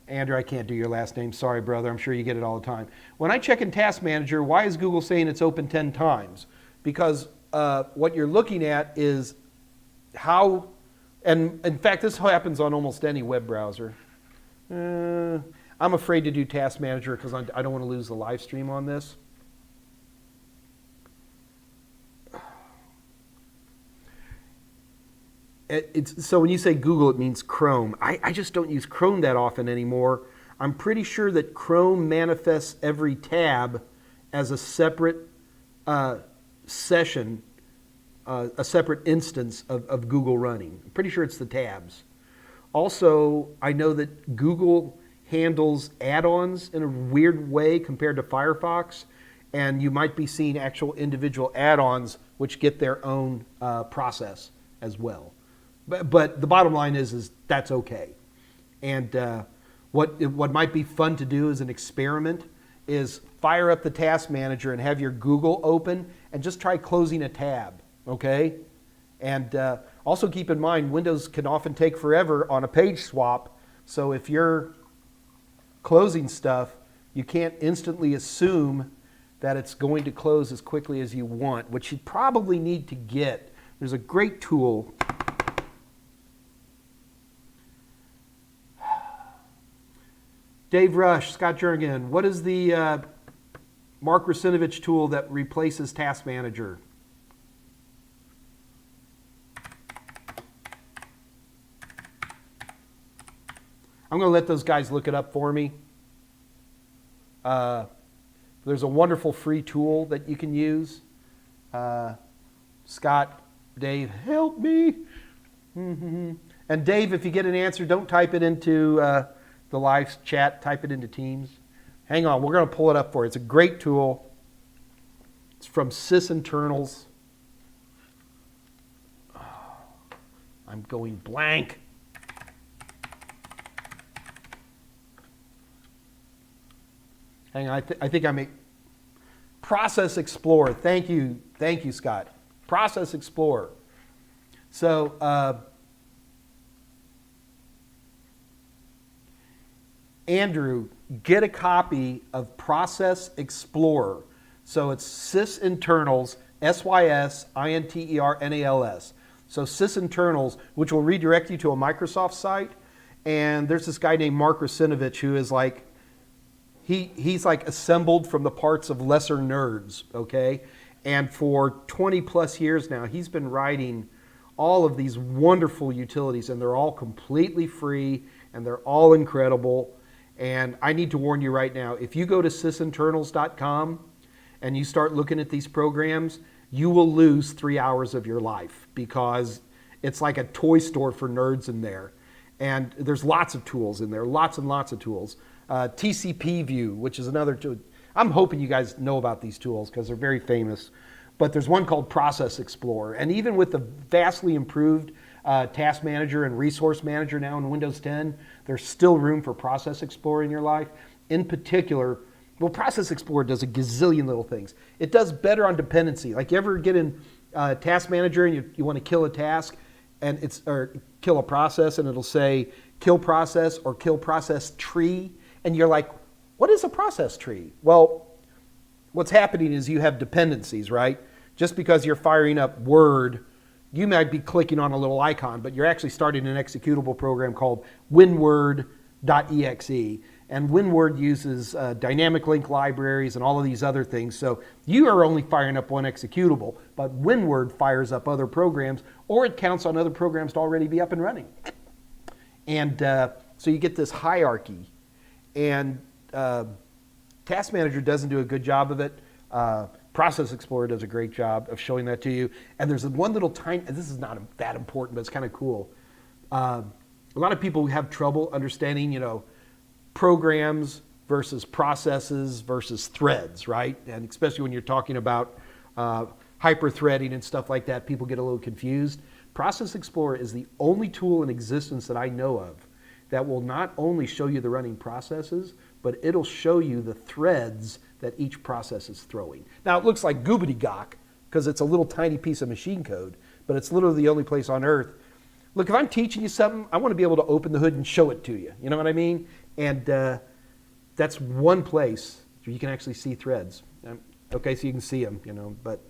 Andrew, I can't do your last name. Sorry, brother. I'm sure you get it all the time. When I check in Task Manager, why is Google saying it's open 10 times? Because what you're looking at is how, and in fact, this happens on almost any web browser. I'm afraid to do Task Manager because I don't want to lose the live stream on this. So when you say Google, it means Chrome. I just don't use Chrome that often anymore. I'm pretty sure that Chrome manifests every tab as a separate session, a separate instance of Google running. I'm pretty sure it's the tabs. Also, I know that Google handles add-ons in a weird way compared to Firefox, and you might be seeing actual individual add-ons which get their own process as well. But the bottom line is that's okay. And what might be fun to do as an experiment is fire up the Task Manager and have your Google open and just try closing a tab, okay? And also keep in mind, Windows can often take forever on a page swap, so if you're closing stuff, you can't instantly assume that it's going to close as quickly as you want, which you probably need to get. There's a great tool. Dave Rush, Scott Jernigan, what is the Mark Rusinovich tool that replaces Task Manager? I'm going to let those guys look it up for me. There's a wonderful free tool that you can use. Scott, Dave, help me. And Dave, if you get an answer, don't type it into the live chat, type it into Teams. Hang on, we're going to pull it up for you. It's a great tool. It's from sysinternals. Oh, I'm going blank. Hang on, I think I make Process Explorer. Thank you, Scott. Process Explorer. So, Andrew, get a copy of Process Explorer. So it's sysinternals, SYSINTERNALS. So sysinternals, which will redirect you to a Microsoft site. And there's this guy named Mark Rusinovich who is like, he's like assembled from the parts of lesser nerds, okay? And for 20 plus years now, he's been writing all of these wonderful utilities, and they're all completely free, and they're all incredible. And I need to warn you right now, if you go to sysinternals.com and you start looking at these programs, you will lose 3 hours of your life because it's like a toy store for nerds in there. And there's lots of tools in there, lots and lots of tools. TCP View, which is another tool. I'm hoping you guys know about these tools because they're very famous. But there's one called Process Explorer. And even with the vastly improved Task Manager and Resource Manager now in Windows 10, there's still room for Process Explorer in your life. In particular, well, Process Explorer does a gazillion little things. It does better on dependency. Like you ever get in Task Manager and you want to kill a task, and or kill a process, and it'll say kill process or kill process tree, and you're like, what is a process tree? Well, what's happening is you have dependencies, right? Just because you're firing up Word, you might be clicking on a little icon, but you're actually starting an executable program called winword.exe. And WinWord uses dynamic link libraries and all of these other things. So you are only firing up one executable, but WinWord fires up other programs, or it counts on other programs to already be up and running. And so you get this hierarchy. And Task Manager doesn't do a good job of it. Process Explorer does a great job of showing that to you. And there's one little tiny, this is not that important, but it's kind of cool. A lot of people have trouble understanding, you know, programs versus processes versus threads, right? And especially when you're talking about hyper-threading and stuff like that, people get a little confused. Process Explorer is the only tool in existence that I know of that will not only show you the running processes, but it'll show you the threads that each process is throwing. Now, it looks like gobbledygook because it's a little tiny piece of machine code, but it's literally the only place on earth. Look, if I'm teaching you something, I want to be able to open the hood and show it to you. You know what I mean? And that's one place where you can actually see threads. Okay, so you can see them, you know, but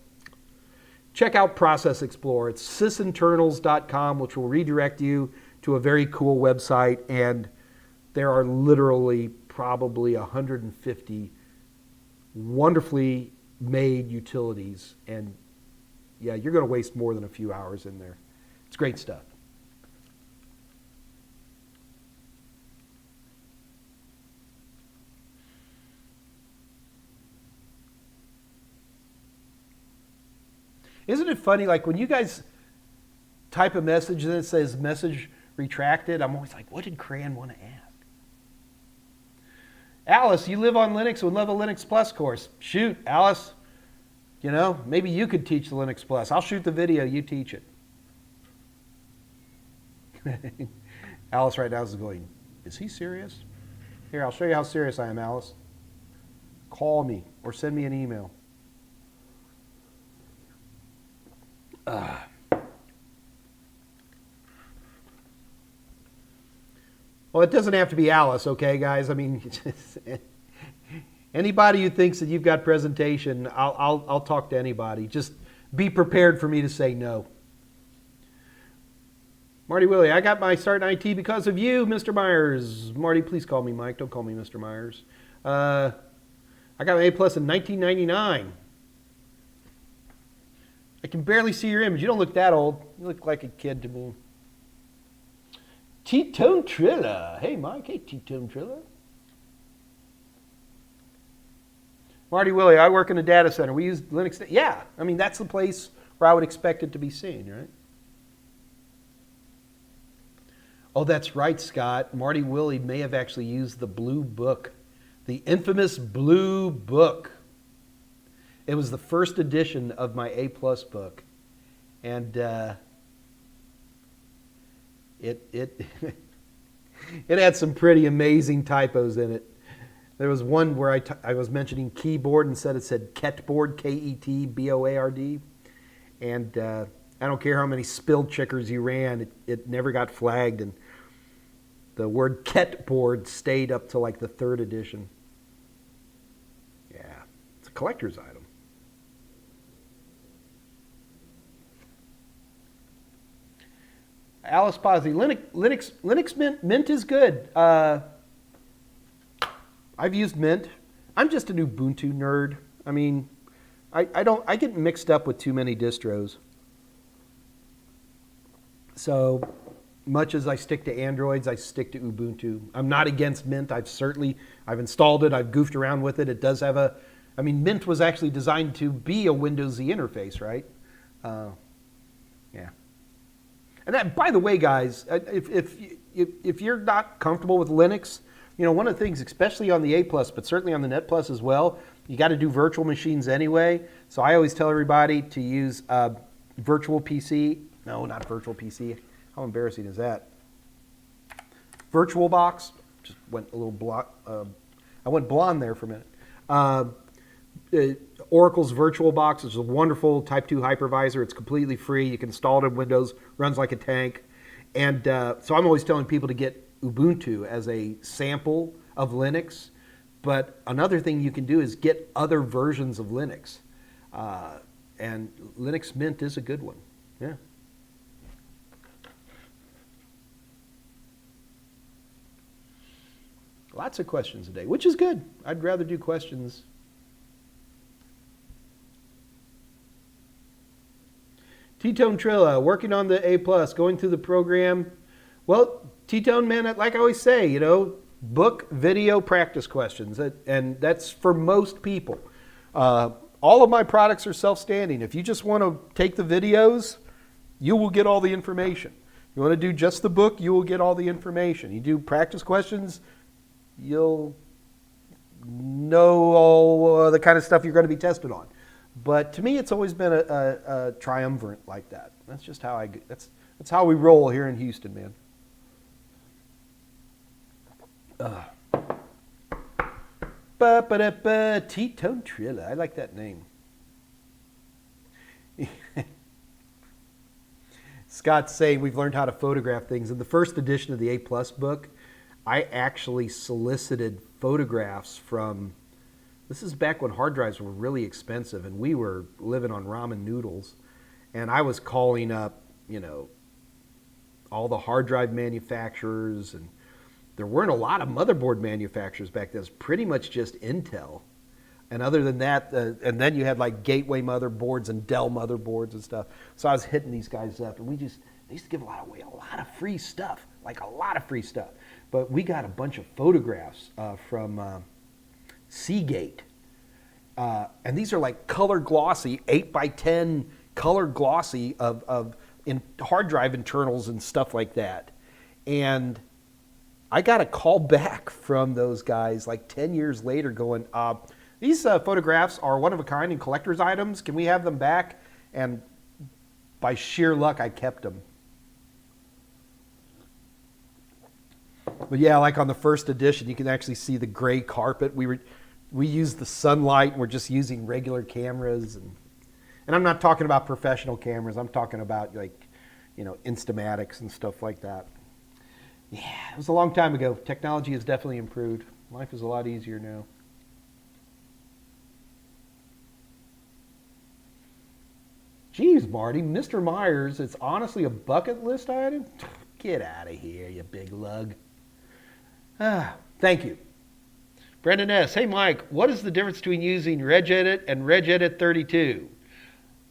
check out Process Explorer. It's sysinternals.com, which will redirect you to a very cool website, and there are literally probably 150 wonderfully made utilities, and yeah, you're going to waste more than a few hours in there. It's great stuff. Isn't it funny, like when you guys type a message and it says message retracted, I'm always like, what did Cran want to ask? Alice, you live on Linux, would love a Linux Plus course. Shoot, Alice, you know, maybe you could teach the Linux Plus. I'll shoot the video, you teach it. Alice right now is going, is he serious? Here, I'll show you how serious I am, Alice. Call me or send me an email. Well, it doesn't have to be Alice, okay, guys? I mean, anybody who thinks that you've got presentation, I'll talk to anybody. Just be prepared for me to say no. Marty Willie, I got my start in IT because of you, Mr. Myers. Marty, please call me Mike. Don't call me Mr. Myers. I got my A+ in 1999. I can barely see your image. You don't look that old. You look like a kid to me. T-Tone Trilla. Hey, Mike. Hey, T-Tone Trilla. Marty Willie, I work in a data center. We use Linux. Yeah, I mean, that's the place where I would expect it to be seen, right? Oh, that's right, Scott. Marty Willie may have actually used the blue book, the infamous blue book. It was the first edition of my A+ book, and it it had some pretty amazing typos in it. There was one where I was mentioning keyboard and it said ketboard, K-E-T-B-O-A-R-D, and I don't care how many spilled checkers you ran, it never got flagged, and the word ketboard stayed up to like the 3rd edition. Yeah, it's a collector's item. Alice Posey, Linux Mint is good. I've used Mint. I'm just an Ubuntu nerd. I mean, I get mixed up with too many distros. So much as I stick to Androids, I stick to Ubuntu. I'm not against Mint. I've installed it. I've goofed around with it. It does have I mean, Mint was actually designed to be a Windowsy interface, right? Yeah. And that, by the way, guys, if you're not comfortable with Linux, you know, one of the things, especially on the A+, but certainly on the Net Plus as well, you got to do virtual machines anyway. So I always tell everybody to use virtual PC. No, not virtual PC. How embarrassing is that? VirtualBox. Just went a little I went blonde there for a minute. Oracle's VirtualBox is a wonderful Type 2 hypervisor. It's completely free. You can install it in Windows, runs like a tank. And so I'm always telling people to get Ubuntu as a sample of Linux. But another thing you can do is get other versions of Linux. And Linux Mint is a good one. Yeah. Lots of questions today, which is good. I'd rather do questions. T-Tone Trilla, working on the A+, going through the program. Well, T-Tone, man, like I always say, you know, book video practice questions. And that's for most people. all of my products are self-standing. If you just want to take the videos, you will get all the information. You want to do just the book, you will get all the information. You do practice questions, you'll know all the kind of stuff you're going to be tested on. But to me, it's always been a triumvirate like that. That's just how that's how we roll here in Houston, man. T-Tone Trilla. I like that name. Scott's saying we've learned how to photograph things. In the first edition of the A+ book, I actually solicited photographs from, this is back when hard drives were really expensive and we were living on ramen noodles. And I was calling up, you know, all the hard drive manufacturers, and there weren't a lot of motherboard manufacturers back then. It was pretty much just Intel. And other than that, and then you had like Gateway motherboards and Dell motherboards and stuff. So I was hitting these guys up, and they used to give away a lot of free stuff, like a lot of free stuff. But we got a bunch of photographs from Seagate. And these are like color glossy, 8x10 color glossy of in hard drive internals and stuff like that. And I got a call back from those guys like 10 years later going, these photographs are one of a kind and collector's items. Can we have them back? And by sheer luck, I kept them. But yeah, like on the first edition, you can actually see the gray carpet. We used the sunlight, and we're just using regular cameras. And I'm not talking about professional cameras. I'm talking about like, you know, Instamatics and stuff like that. Yeah, it was a long time ago. Technology has definitely improved. Life is a lot easier now. Geez, Marty, Mr. Meyers, it's honestly a bucket list item? Get out of here, you big lug. Thank you. Brendan S. Hey, Mike, what is the difference between using regedit and regedit 32?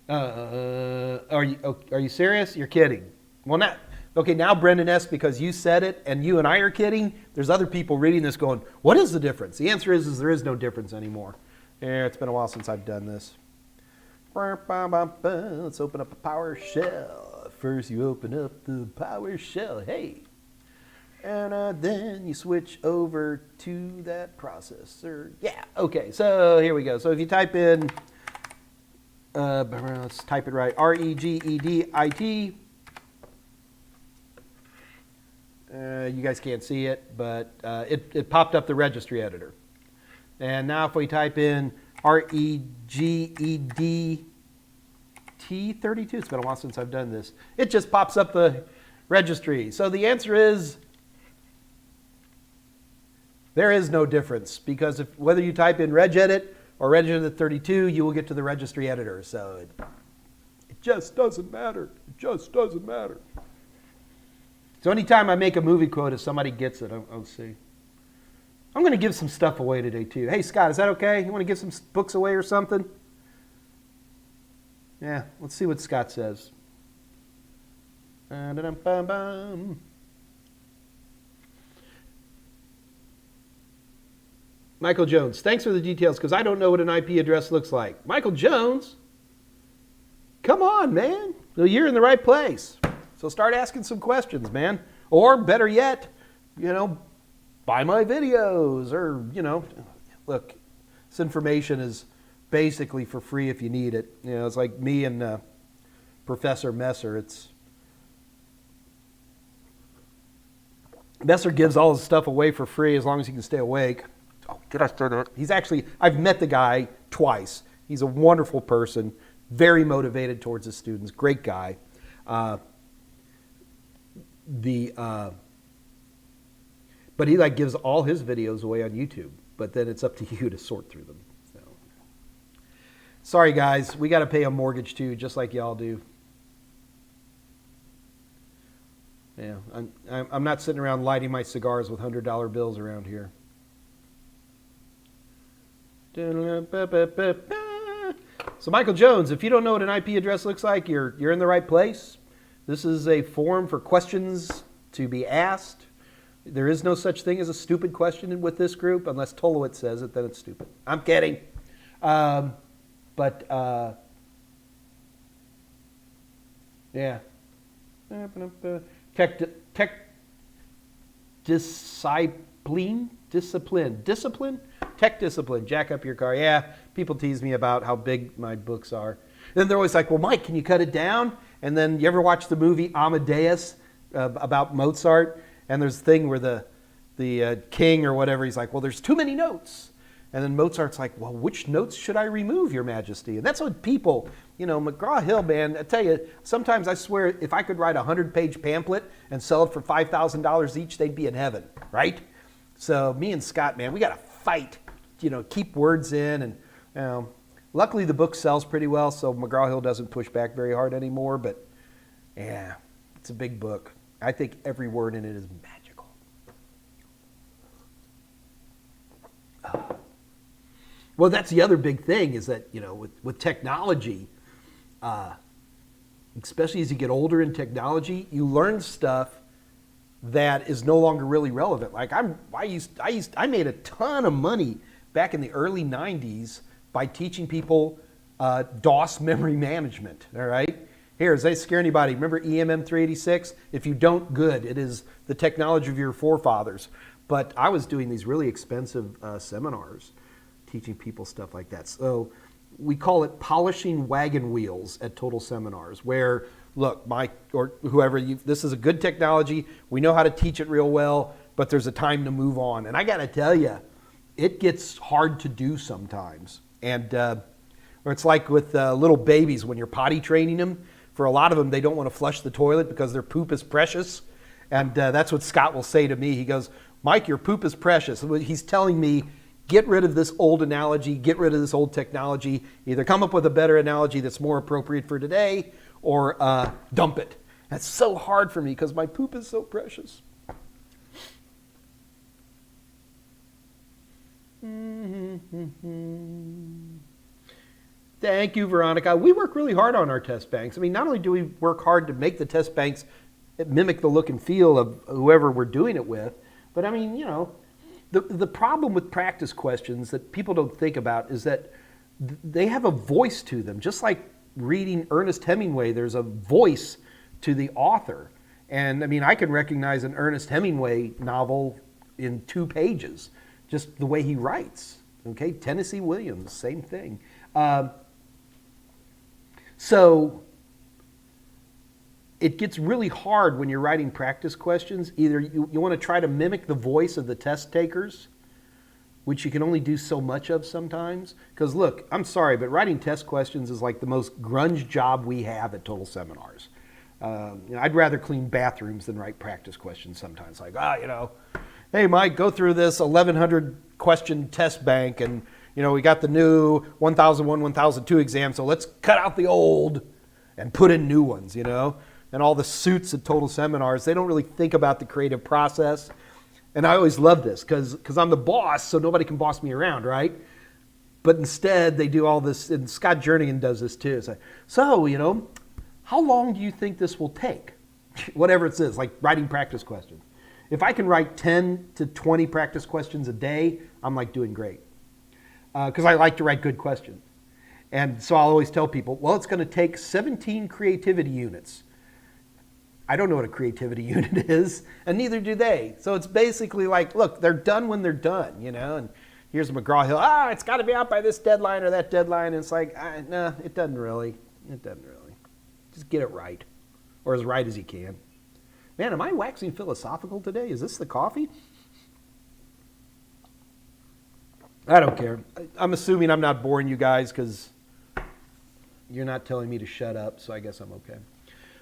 Are you serious? You're kidding. Well, not. Okay, now Brendan S., because you said it and you and I are kidding, there's other people reading this going, what is the difference? The answer is there is no difference anymore. Yeah, it's been a while since I've done this. Let's open up a PowerShell. First you open up the PowerShell, hey. And then you switch over to that processor. Yeah, okay, so here we go. So if you type in, let's type it right, regedit. You guys can't see it, but it popped up the registry editor. And now if we type in regedit32, it's been a while since I've done this, it just pops up the registry. So the answer is there is no difference, because whether you type in regedit or regedit32, you will get to the registry editor. So it just doesn't matter. It just doesn't matter. So anytime I make a movie quote, if somebody gets it, I'll see. I'm going to give some stuff away today, too. Hey, Scott, is that okay? You want to give some books away or something? Yeah, let's see what Scott says. Michael Jones, thanks for the details, because I don't know what an IP address looks like. Michael Jones? Come on, man. Well, you're in the right place. So start asking some questions, man. Or better yet, you know, buy my videos, or, you know, look, this information is basically for free if you need it. You know, it's like me and Professor Messer. Messer gives all his stuff away for free as long as you can stay awake. Oh, did I start it? I've met the guy twice. He's a wonderful person, very motivated towards his students, great guy. But he like gives all his videos away on YouTube, but then it's up to you to sort through them. So. Sorry guys, we got to pay a mortgage too, just like y'all do. Yeah, I'm not sitting around lighting my cigars with $100 bills around here. So Michael Jones, if you don't know what an IP address looks like, you're in the right place. This is a forum for questions to be asked. There is no such thing as a stupid question with this group, unless Tolowitz says it, then it's stupid. I'm kidding. But yeah. Tech discipline, tech discipline, jack up your car. Yeah, people tease me about how big my books are. Then they're always like, well, Mike, can you cut it down? And then you ever watch the movie Amadeus about Mozart? And there's a thing where the king or whatever, he's like, well, there's too many notes. And then Mozart's like, well, which notes should I remove, Your Majesty? And that's what people, McGraw-Hill, man, I tell you, sometimes I swear if I could write a 100-page pamphlet and sell it for $5,000 each, they'd be in heaven, right? So me and Scott, man, we got to fight, keep words in. And luckily the book sells pretty well, so McGraw-Hill doesn't push back very hard anymore. But yeah, it's a big book. I think every word in it is magical. Well, that's the other big thing is that, with technology, especially as you get older in technology, you learn stuff that is no longer really relevant. Like I made a ton of money back in the early 90s by teaching people DOS memory management, all right? Here, does that scare anybody? Remember EMM 386? If you don't, good. It is the technology of your forefathers. But I was doing these really expensive seminars teaching people stuff like that. So we call it polishing wagon wheels at Total Seminars, where, look, Mike or whoever, this is a good technology. We know how to teach it real well, but there's a time to move on. And I got to tell you, it gets hard to do sometimes. And or it's like with little babies when you're potty training them. For a lot of them, they don't want to flush the toilet because their poop is precious. And that's what Scott will say to me. He goes, Mike, your poop is precious. He's telling me, get rid of this old analogy, get rid of this old technology, either come up with a better analogy that's more appropriate for today or dump it. That's so hard for me because my poop is so precious. Thank you, Veronica. We work really hard on our test banks. I mean, not only do we work hard to make the test banks mimic the look and feel of whoever we're doing it with, but I mean, the problem with practice questions that people don't think about is that they have a voice to them. Just like reading Ernest Hemingway, there's a voice to the author. And I mean, I can recognize an Ernest Hemingway novel in 2 pages, just the way he writes. Okay, Tennessee Williams, same thing. So it gets really hard when you're writing practice questions. Either you want to try to mimic the voice of the test takers, which you can only do so much of sometimes. Because look, I'm sorry, but writing test questions is like the most grunge job we have at Total Seminars. I'd rather clean bathrooms than write practice questions sometimes. Like, hey, Mike, go through this 1,100 question test bank, and we got the new 1001, 1002 exam, so let's cut out the old and put in new ones, And all the suits at Total Seminars, they don't really think about the creative process. And I always love this because I'm the boss, so nobody can boss me around, right? But instead, they do all this, and Scott Jernigan does this too. It's like, so, how long do you think this will take? Whatever it says, like writing practice questions. If I can write 10 to 20 practice questions a day, I'm like doing great. Because I like to write good questions. And so I'll always tell people, well, it's going to take 17 creativity units. I don't know what a creativity unit is, and neither do they. So it's basically like, look, they're done when they're done, and here's McGraw-Hill, it's got to be out by this deadline or that deadline. And it's like, no, it doesn't really. It doesn't really. Just get it right, or as right as you can. Man, am I waxing philosophical today? Is this the coffee? I don't care. I'm assuming I'm not boring you guys because you're not telling me to shut up, so I guess I'm okay.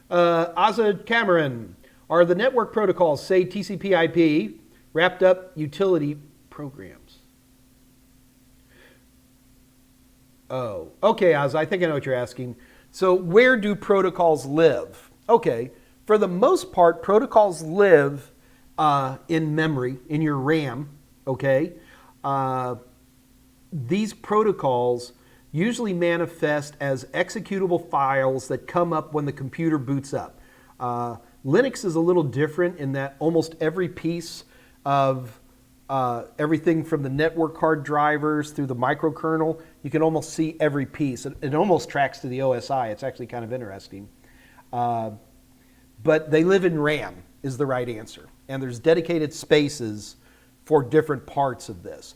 Asa Cameron, are the network protocols, say TCP/IP, wrapped up utility programs? Oh, okay, Asa, I think I know what you're asking. So where do protocols live? Okay, for the most part, protocols live in memory, in your RAM, okay? These protocols usually manifest as executable files that come up when the computer boots up. Linux is a little different in that almost every piece of everything from the network card drivers through the microkernel. You can almost see every piece. It almost tracks to the OSI. It's actually kind of interesting. But they live in RAM is the right answer. And there's dedicated spaces for different parts of this.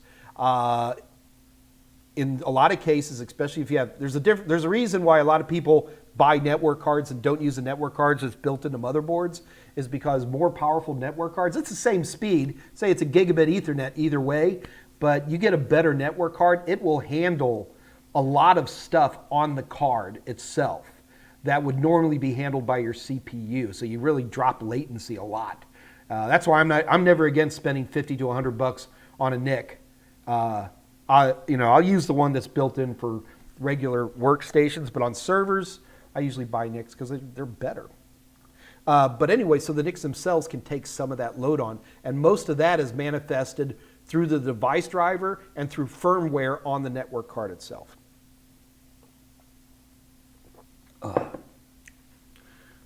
In a lot of cases, especially if you have, there's a reason why a lot of people buy network cards and don't use the network cards that's built into motherboards, is because more powerful network cards, it's the same speed, say it's a gigabit Ethernet either way, but you get a better network card, it will handle a lot of stuff on the card itself that would normally be handled by your CPU. So you really drop latency a lot. That's why I'm never against spending 50 to 100 bucks on a NIC. I'll use the one that's built in for regular workstations, but on servers, I usually buy NICs because they're better. But anyway, so the NICs themselves can take some of that load on, and most of that is manifested through the device driver and through firmware on the network card itself. I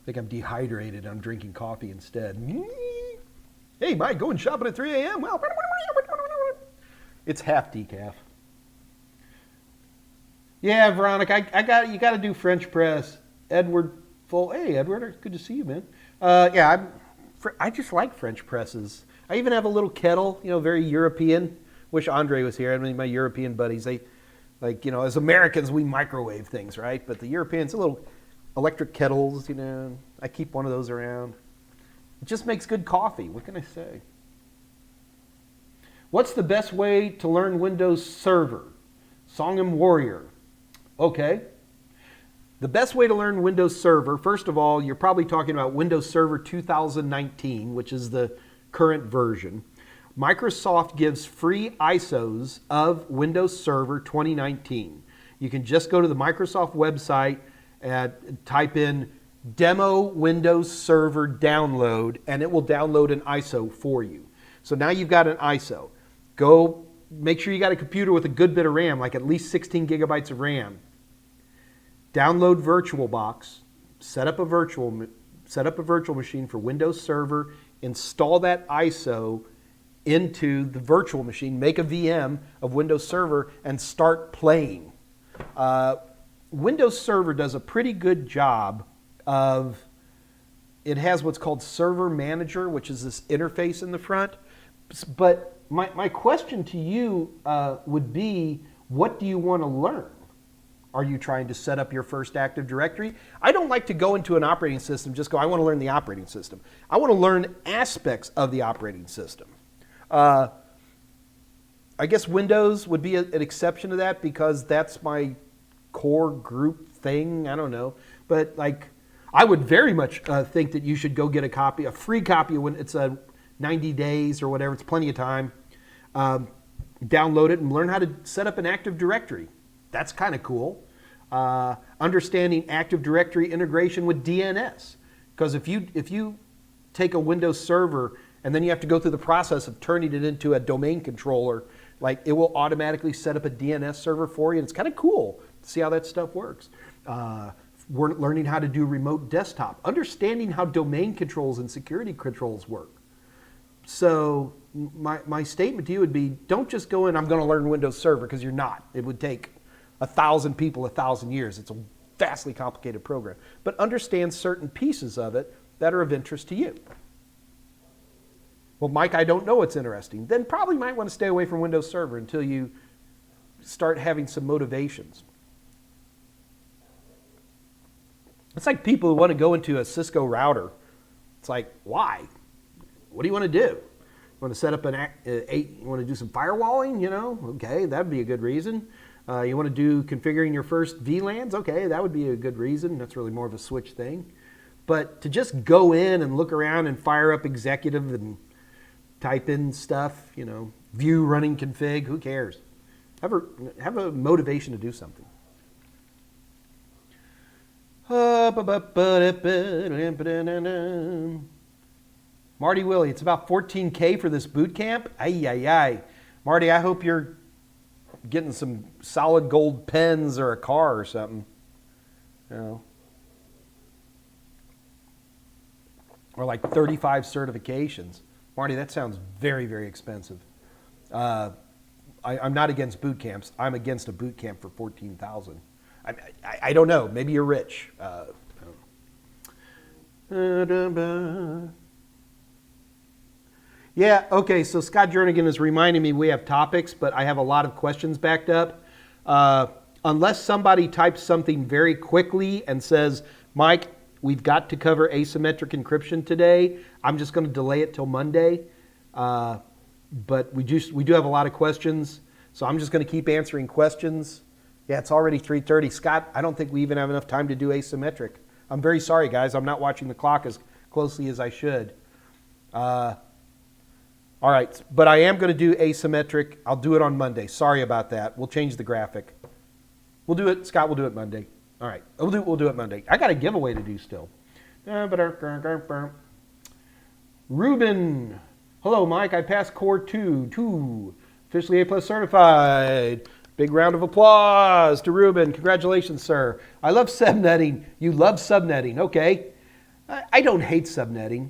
think I'm dehydrated. I'm drinking coffee instead. Hey, Mike, going shopping at 3 a.m.? Well, it's half decaf. Yeah, Veronica, you got to do French press. Edward Full. Hey, Edward, good to see you, man. I just like French presses. I even have a little kettle, very European. Wish Andre was here. I mean, my European buddies, they, as Americans, we microwave things, right? But the Europeans, a little electric kettles, I keep one of those around. It just makes good coffee. What can I say? What's the best way to learn Windows Server? Songham Warrior. Okay. The best way to learn Windows Server, first of all, you're probably talking about Windows Server 2019, which is the current version. Microsoft gives free ISOs of Windows Server 2019. You can just go to the Microsoft website and type in demo Windows Server download, and it will download an ISO for you. So now you've got an ISO. Go make sure you got a computer with a good bit of RAM, like at least 16 gigabytes of RAM. Download VirtualBox, set up a virtual machine for Windows Server, install that ISO into the virtual machine, make a VM of Windows Server, and start playing. Windows Server does a pretty good job of, it has what's called Server Manager, which is this interface in the front. But my question to you would be, what do you want to learn? Are you trying to set up your first Active Directory? I don't like to go into an operating system, just go, I want to learn the operating system. I want to learn aspects of the operating system. I guess Windows would be an exception to that because that's my core group thing. I don't know. But I would very much think that you should go get a free copy when it's 90 days or whatever. It's plenty of time. Download it and learn how to set up an Active Directory. That's kind of cool. Understanding Active Directory integration with DNS. Because if you take a Windows server and then you have to go through the process of turning it into a domain controller, it will automatically set up a DNS server for you. And it's kind of cool to see how that stuff works. We're learning how to do remote desktop. Understanding how domain controls and security controls work. So my statement to you would be, don't just go in, I'm going to learn Windows Server, because you're not. It would take 1,000 people 1,000 years. It's a vastly complicated program. But understand certain pieces of it that are of interest to you. Well, Mike, I don't know what's interesting. Then probably might want to stay away from Windows Server until you start having some motivations. It's like people who want to go into a Cisco router. It's like, why? What do you want to do? You want to set up you want to do some firewalling? Okay, that'd be a good reason. You want to do configuring your first VLANs? Okay, that would be a good reason. That's really more of a switch thing. But to just go in and look around and fire up executive and type in stuff, view running config, who cares? Have a motivation to do something. Marty Willie, it's about $14K for this boot camp. Ay. Marty, I hope you're getting some solid gold pens or a car or something. Or 35 certifications. Marty, that sounds very, very expensive. I'm not against boot camps. I'm against a boot camp for $14,000. I don't know. Maybe you're rich. Yeah, okay, so Scott Jernigan is reminding me we have topics, but I have a lot of questions backed up. Unless somebody types something very quickly and says, Mike, we've got to cover asymmetric encryption today, I'm just going to delay it till Monday. But we do have a lot of questions, so I'm just going to keep answering questions. Yeah, it's already 3:30. Scott, I don't think we even have enough time to do asymmetric. I'm very sorry, guys. I'm not watching the clock as closely as I should. All right, but I am going to do asymmetric. I'll do it on Monday. Sorry about that. We'll change the graphic. We'll do it. Scott will do it Monday. All right, we'll do it Monday. I got a giveaway to do still. Ruben. Hello, Mike. I passed Core 2, officially A+ certified. Big round of applause to Ruben. Congratulations, sir. I love subnetting. You love subnetting. Okay. I don't hate subnetting.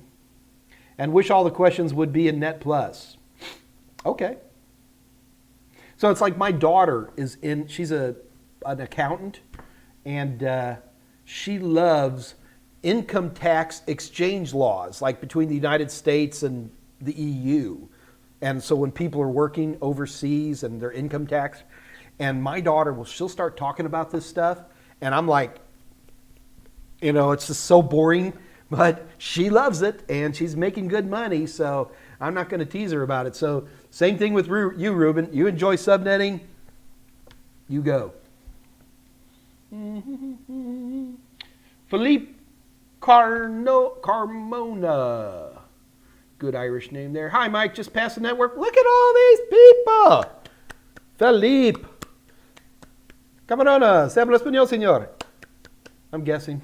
And wish all the questions would be in Net Plus. Okay. So it's like my daughter she's an accountant, and she loves income tax exchange laws, like between the United States and the EU. And so when people are working overseas and their income tax, and my daughter she'll start talking about this stuff, and I'm like, it's just so boring, but she loves it and she's making good money, so I'm not going to tease her about it. So same thing with you, Ruben. You enjoy subnetting, you go. Philippe Carmona. Good Irish name there. Hi, Mike. Just past the network. Look at all these people. Philippe. Camarona. Se habla español, señor. I'm guessing.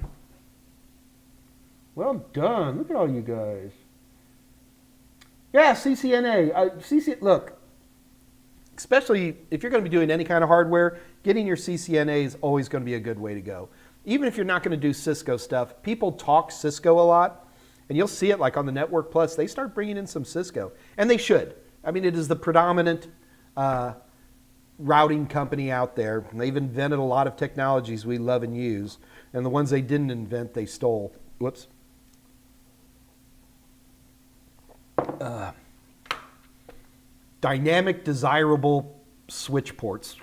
Well done. Look at all you guys. Yeah, CCNA. Look, especially if you're going to be doing any kind of hardware, getting your CCNA is always going to be a good way to go. Even if you're not going to do Cisco stuff, people talk Cisco a lot. And you'll see it like on the Network Plus, they start bringing in some Cisco. And they should. I mean, it is the predominant routing company out there. And they've invented a lot of technologies we love and use. And the ones they didn't invent, they stole. Whoops. Dynamic desirable switch ports.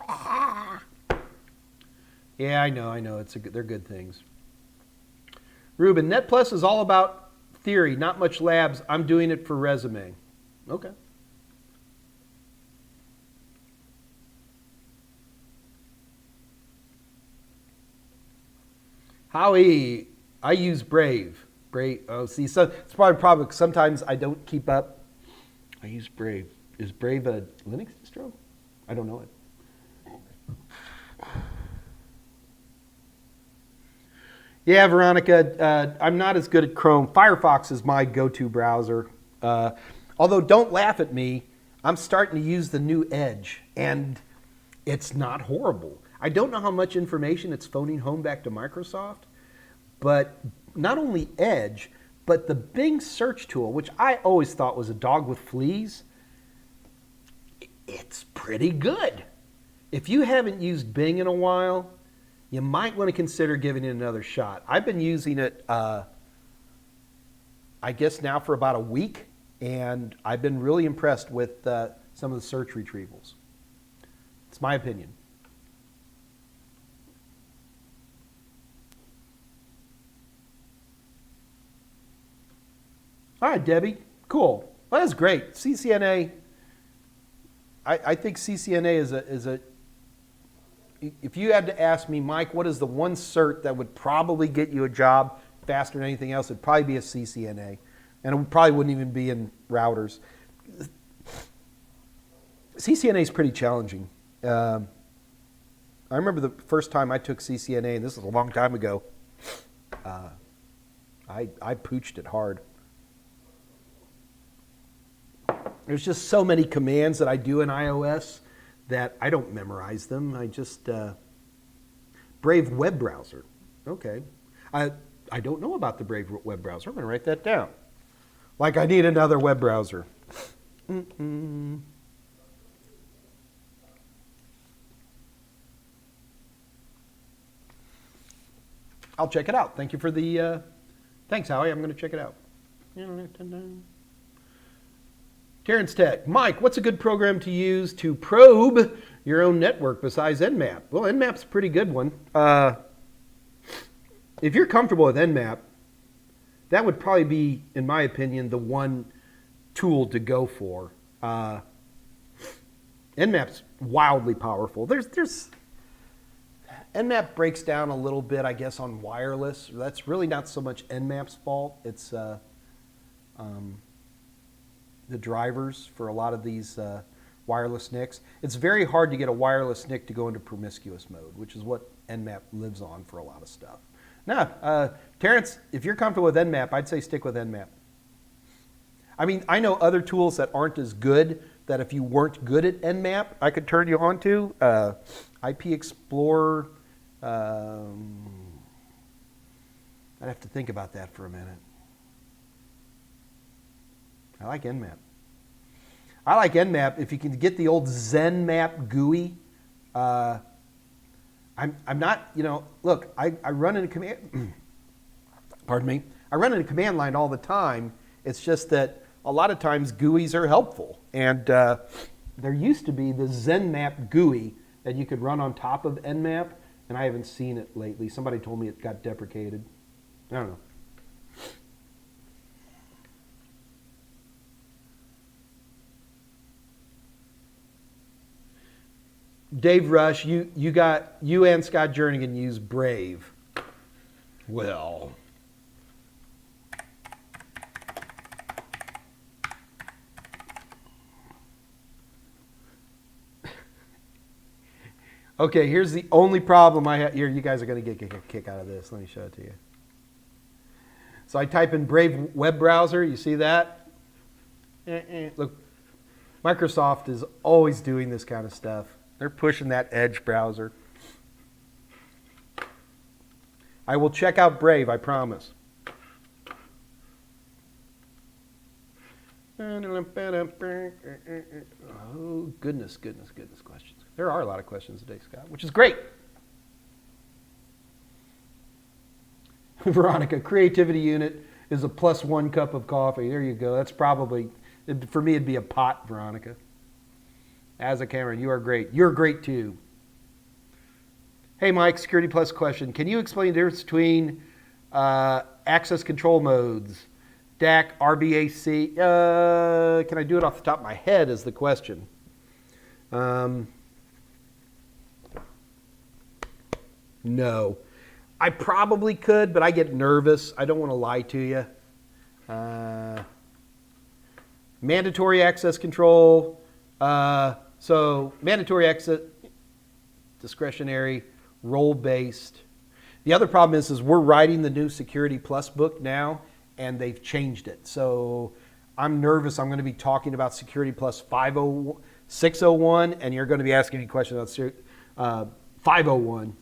Yeah, I know. They're good things. Ruben, Net Plus is all about theory, not much labs. I'm doing it for resume. Okay. Howie, I use Brave. See, so it's probably sometimes I don't keep up. I use Brave. Is Brave a Linux distro? I don't know it. Yeah, Veronica, I'm not as good at Chrome. Firefox is my go-to browser. Although don't laugh at me, I'm starting to use the new Edge, and it's not horrible. I don't know how much information it's phoning home back to Microsoft, but not only Edge, but the Bing search tool, which I always thought was a dog with fleas, it's pretty good. If you haven't used Bing in a while, you might want to consider giving it another shot. I've been using it, I guess now for about a week, and I've been really impressed with some of the search retrievals. It's my opinion. All right, Debbie. Cool. Well, that's great. CCNA, I think CCNA is a if you had to ask me, Mike, what is the one cert that would probably get you a job faster than anything else, it'd probably be a CCNA. And it probably wouldn't even be in routers. CCNA is pretty challenging. I remember the first time I took CCNA, and this was a long time ago, I pooched it hard. There's just so many commands that I do in iOS that I don't memorize them. I just, Brave web browser. Okay. I don't know about the Brave web browser. I'm going to write that down. Like I need another web browser. I'll check it out. Thank you for the, thanks, Howie. I'm going to check it out. Terrence Tech. Mike, what's a good program to use to probe your own network besides Nmap? Well, Nmap's a pretty good one. If you're comfortable with Nmap, that would probably be, in my opinion, the one tool to go for. Nmap's wildly powerful. Nmap breaks down a little bit, I guess, on wireless. That's really not so much Nmap's fault. It's the drivers for a lot of these wireless NICs. It's very hard to get a wireless NIC to go into promiscuous mode, which is what Nmap lives on for a lot of stuff. Now, Terrence, if you're comfortable with Nmap, I'd say stick with Nmap. I mean, I know other tools that aren't as good, that if you weren't good at Nmap, I could turn you on to. IP Explorer, I'd have to think about that for a minute. I like Nmap. I like Nmap if you can get the old ZenMap GUI. I'm not, look, I run in a command, pardon me, I run in a command line all the time. It's just that a lot of times GUIs are helpful. And there used to be the ZenMap GUI that you could run on top of Nmap, and I haven't seen it lately. Somebody told me it got deprecated. I don't know. Dave Rush, you and Scott Jernigan use Brave. Well, okay, here's the only problem I have. Here, you guys are going to get a kick out of this. Let me show it to you. So I type in Brave web browser. You see that? Look, Microsoft is always doing this kind of stuff. They're pushing that Edge browser. I will check out Brave, I promise. Oh, goodness questions. There are a lot of questions today, Scott, which is great. Veronica, creativity unit is a +1 cup of coffee. There you go. That's probably, for me, it'd be a pot, Veronica. As a Cameron, you are great. You're great too. Hey, Mike, Security Plus question. Can you explain the difference between access control modes, DAC, RBAC? Can I do it off the top of my head is the question. No. I probably could, but I get nervous. I don't want to lie to you. Mandatory access control. So mandatory access, discretionary, role-based. The other problem is we're writing the new Security Plus book now, and they've changed it. So I'm nervous. I'm going to be talking about Security Plus 601, and you're going to be asking me questions about 501.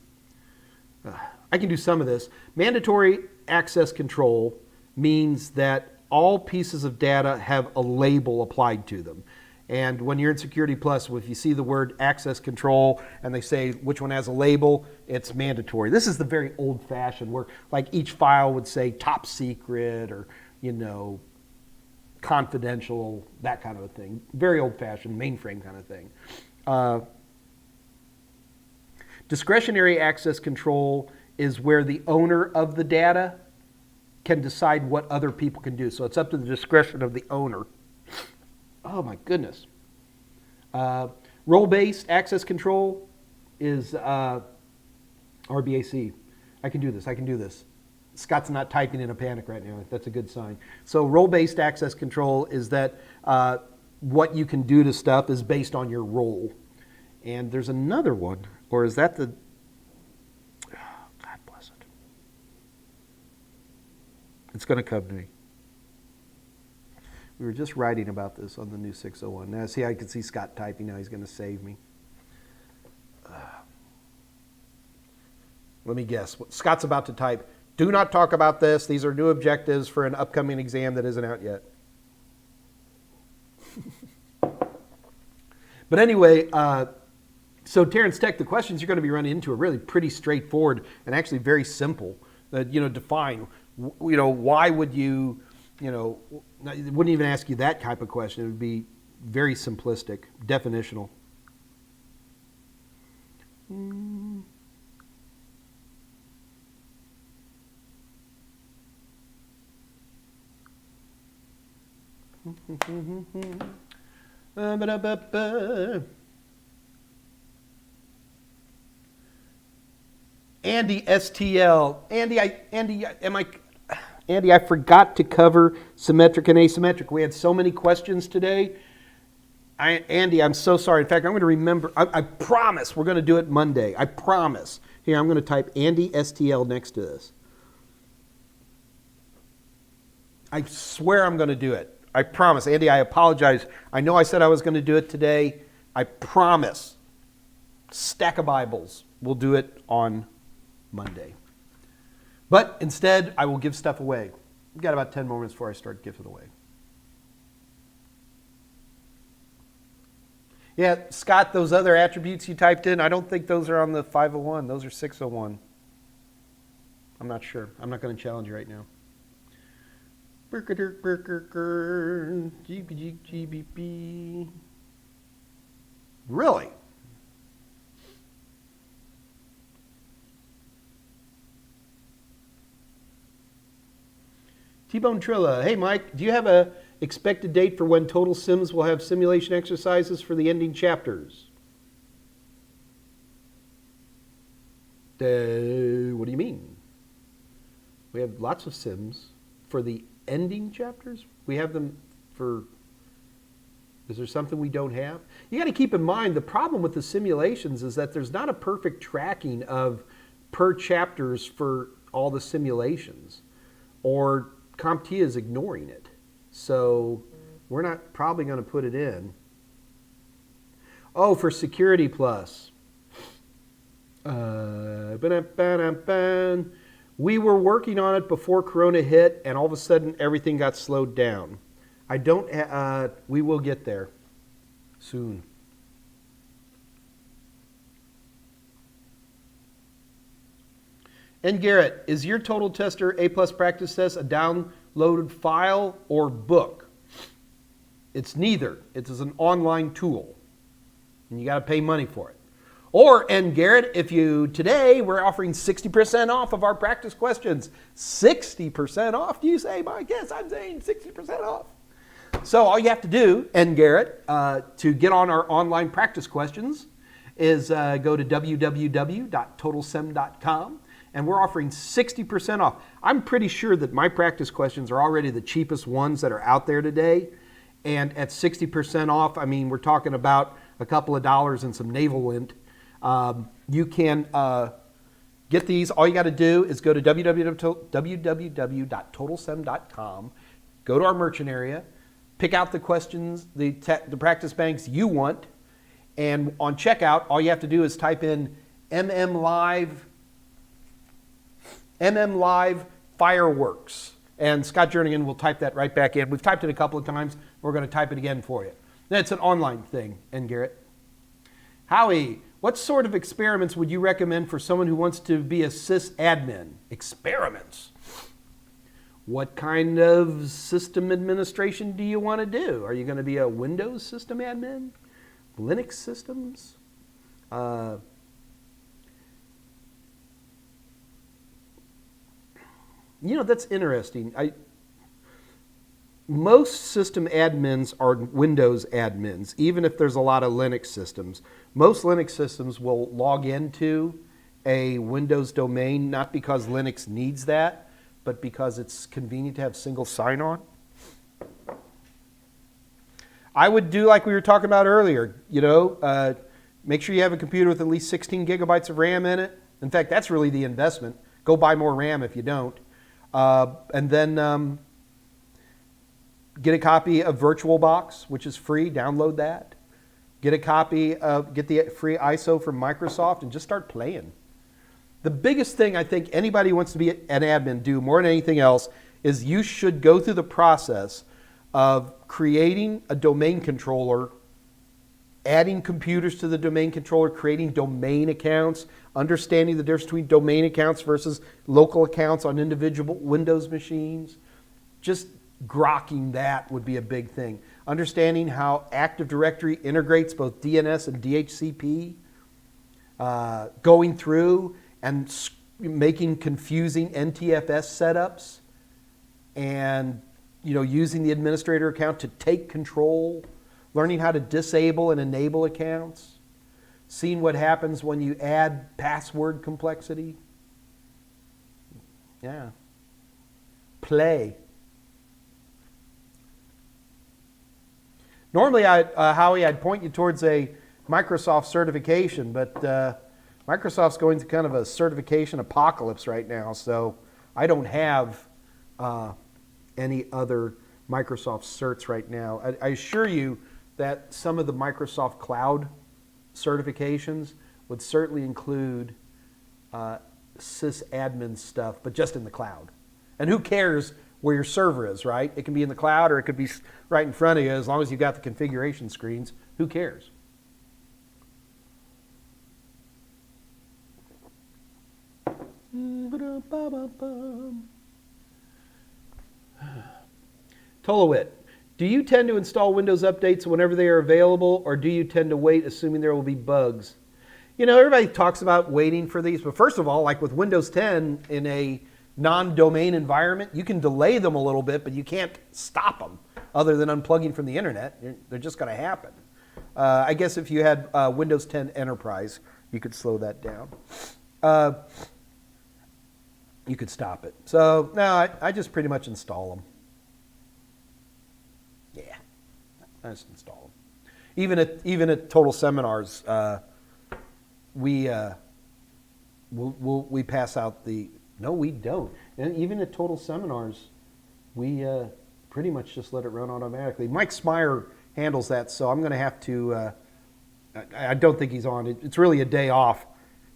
I can do some of this. Mandatory access control means that all pieces of data have a label applied to them. And when you're in Security Plus, if you see the word access control and they say which one has a label, it's mandatory. This is the very old-fashioned where like each file would say top secret or, confidential, that kind of a thing. Very old-fashioned, mainframe kind of thing. Discretionary access control is where the owner of the data can decide what other people can do. So it's up to the discretion of the owner. Oh my goodness. Role-based access control is RBAC. I can do this. Scott's not typing in a panic right now. That's a good sign. So role-based access control is that what you can do to stuff is based on your role. And there's another one, or is that the, oh, God bless it. It's going to come to me. We were just writing about this on the new 601. Now, see, I can see Scott typing now. He's going to save me. Let me guess. Scott's about to type, do not talk about this. These are new objectives for an upcoming exam that isn't out yet. But anyway, so Terrence Tech, the questions you're going to be running into are really pretty straightforward and actually very simple. define, why would you, it wouldn't even ask you that type of question. It would be very simplistic, definitional. Andy STL. Andy, I forgot to cover symmetric and asymmetric. We had so many questions today. Andy, I'm so sorry. In fact, I'm going to remember. I promise we're going to do it Monday. I promise. Here, I'm going to type Andy STL next to this. I swear I'm going to do it. I promise. Andy, I apologize. I know I said I was going to do it today. I promise. Stack of Bibles. We'll do it on Monday. But instead, I will give stuff away. We've got about 10 more minutes before I start giving away. Yeah, Scott, those other attributes you typed in, I don't think those are on the 501. Those are 601. I'm not sure. I'm not going to challenge you right now. GBP. Really? T-Bone Trilla. Hey, Mike, do you have a expected date for when Total Sims will have simulation exercises for the ending chapters? What do you mean? We have lots of sims for the ending chapters. We have them for... Is there something we don't have? You got to keep in mind the problem with the simulations is that there's not a perfect tracking of per chapters for all the simulations, or CompTIA is ignoring it. So we're not probably going to put it in. Oh, for Security Plus. We were working on it before Corona hit, and all of a sudden everything got slowed down. I don't. We will get there soon. And Garrett, is your Total Tester A+ practice test a downloaded file or book? It's neither. It is an online tool, and you got to pay money for it. Or, and Garrett, today we're offering 60% off of our practice questions. 60% off, do you say, Mike? Yes, I'm saying 60% off. So all you have to do, and Garrett, to get on our online practice questions is go to www.totalsim.com, and we're offering 60% off. I'm pretty sure that my practice questions are already the cheapest ones that are out there today. And at 60% off, I mean, we're talking about a couple of dollars and some navel lint. You can get these. All you got to do is go to www.totalsim.com, go to our merchant area, pick out the questions, the practice banks you want, and on checkout, all you have to do is type in MM Live Fireworks. And Scott Jernigan will type that right back in. We've typed it a couple of times. We're going to type it again for you. That's an online thing, and Garrett. Howie, what sort of experiments would you recommend for someone who wants to be a sysadmin? Experiments. What kind of system administration do you want to do? Are you going to be a Windows system admin? Linux systems? That's interesting. Most system admins are Windows admins, even if there's a lot of Linux systems. Most Linux systems will log into a Windows domain, not because Linux needs that, but because it's convenient to have single sign-on. I would do like we were talking about earlier, make sure you have a computer with at least 16 gigabytes of RAM in it. In fact, that's really the investment. Go buy more RAM if you don't. And then get a copy of VirtualBox, which is free. Download that. Get the free ISO from Microsoft and just start playing. The biggest thing I think anybody who wants to be an admin do more than anything else is you should go through the process of creating a domain controller adding computers to the domain controller, creating domain accounts, understanding the difference between domain accounts versus local accounts on individual Windows machines. Just grokking that would be a big thing. Understanding how Active Directory integrates both DNS and DHCP, going through and making confusing NTFS setups, and using the administrator account to take control, learning how to disable and enable accounts, seeing what happens when you add password complexity. Yeah. Play. Normally, Howie, I'd point you towards a Microsoft certification, but Microsoft's going through kind of a certification apocalypse right now, so I don't have any other Microsoft certs right now. I assure you that some of the Microsoft Cloud certifications would certainly include sysadmin stuff, but just in the cloud. And who cares where your server is, right? It can be in the cloud or it could be right in front of you as long as you've got the configuration screens. Who cares? Tolowit, do you tend to install Windows updates whenever they are available, or do you tend to wait assuming there will be bugs? Everybody talks about waiting for these, but first of all, like with Windows 10 in a non-domain environment, you can delay them a little bit, but you can't stop them other than unplugging from the internet. They're just going to happen. I guess if you had Windows 10 Enterprise, you could slow that down. You could stop it. So, no, I just pretty much install them. Yeah, I just install them. Even at Total Seminars, we pass out the... No, we don't. And even at Total Seminars, we pretty much just let it run automatically. Mike Meyers handles that, so I'm going to have to... I don't think he's on. It's really a day off.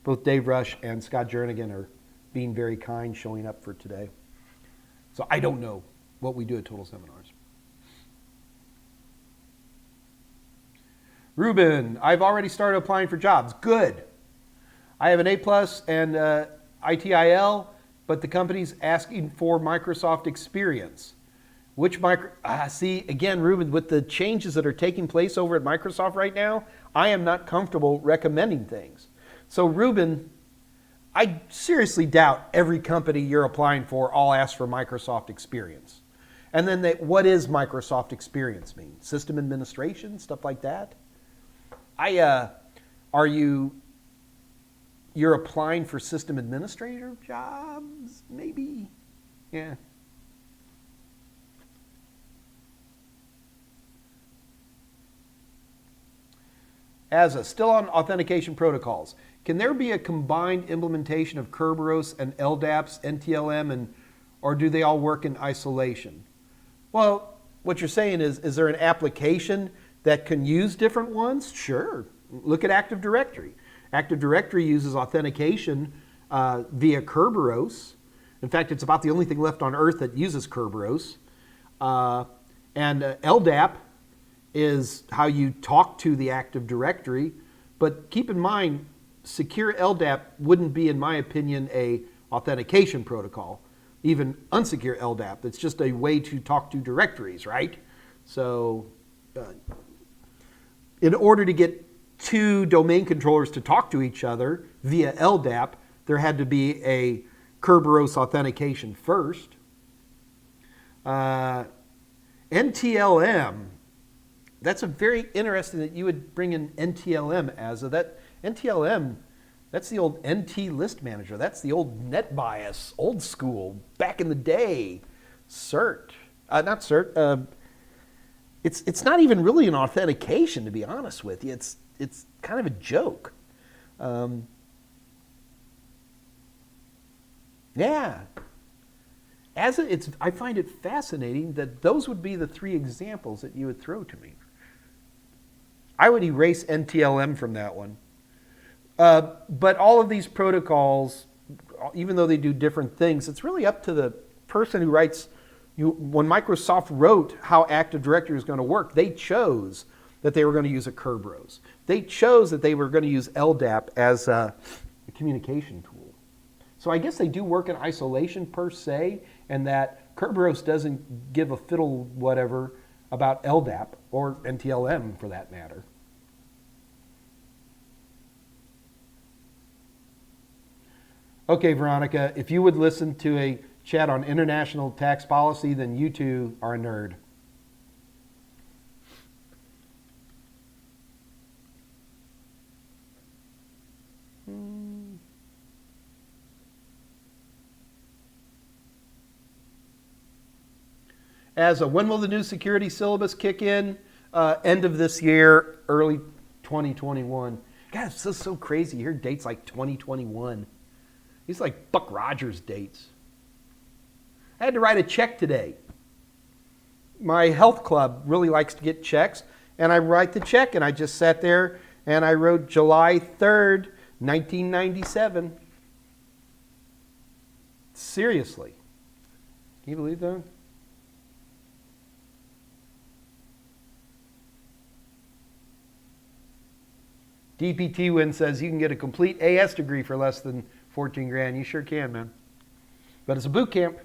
Both Dave Rush and Scott Jernigan are being very kind, showing up for today. So I don't know what we do at Total Seminars. Ruben, I've already started applying for jobs. Good. I have an A+ and ITIL, but the company's asking for Microsoft experience. See, again, Ruben, with the changes that are taking place over at Microsoft right now, I am not comfortable recommending things. So, Ruben, I seriously doubt every company you're applying for all asks for Microsoft experience. And then what is Microsoft experience mean? System administration, stuff like that? You're applying for system administrator jobs, maybe? Yeah. ASA, still on authentication protocols. Can there be a combined implementation of Kerberos and LDAPs, NTLM, or do they all work in isolation? Well, what you're saying is there an application that can use different ones? Sure. Look at Active Directory. Active Directory uses authentication via Kerberos. In fact, it's about the only thing left on earth that uses Kerberos. And LDAP is how you talk to the Active Directory. But keep in mind, secure LDAP wouldn't be, in my opinion, a authentication protocol. Even unsecure LDAP, it's just a way to talk to directories, right? So in order to get two domain controllers to talk to each other via LDAP, there had to be a Kerberos authentication first. NTLM, that's a very interesting that you would bring in NTLM as that NTLM. That's the old NT list manager. That's the old NetBIOS, old school, back in the day. CERT, not CERT. It's not even really an authentication, to be honest with you. It's kind of a joke. Yeah. I find it fascinating that those would be the three examples that you would throw to me. I would erase NTLM from that one. But all of these protocols, even though they do different things, it's really up to the person who writes. When Microsoft wrote how Active Directory is going to work, they chose that they were going to use a Kerberos. They chose that they were going to use LDAP as a communication tool. So I guess they do work in isolation per se, and that Kerberos doesn't give a fiddle whatever about LDAP or NTLM for that matter. Okay, Veronica, if you would listen to a chat on international tax policy, then you too are a nerd. When will the new security syllabus kick in? End of this year, early 2021. God, it's so crazy. You hear dates like 2021. These are like Buck Rogers dates. I had to write a check today. My health club really likes to get checks, and I write the check, and I just sat there and I wrote July 3rd, 1997. Seriously. Can you believe that? DPT Win says you can get a complete AS degree for less than 14 grand. You sure can, man. But it's a boot camp.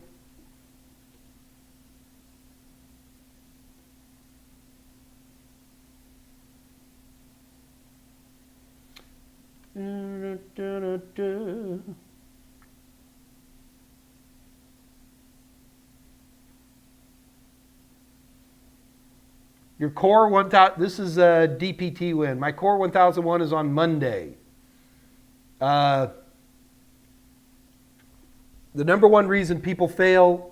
Your core 1000, this is a DPT win. My core 1001 is on Monday. The number one reason people fail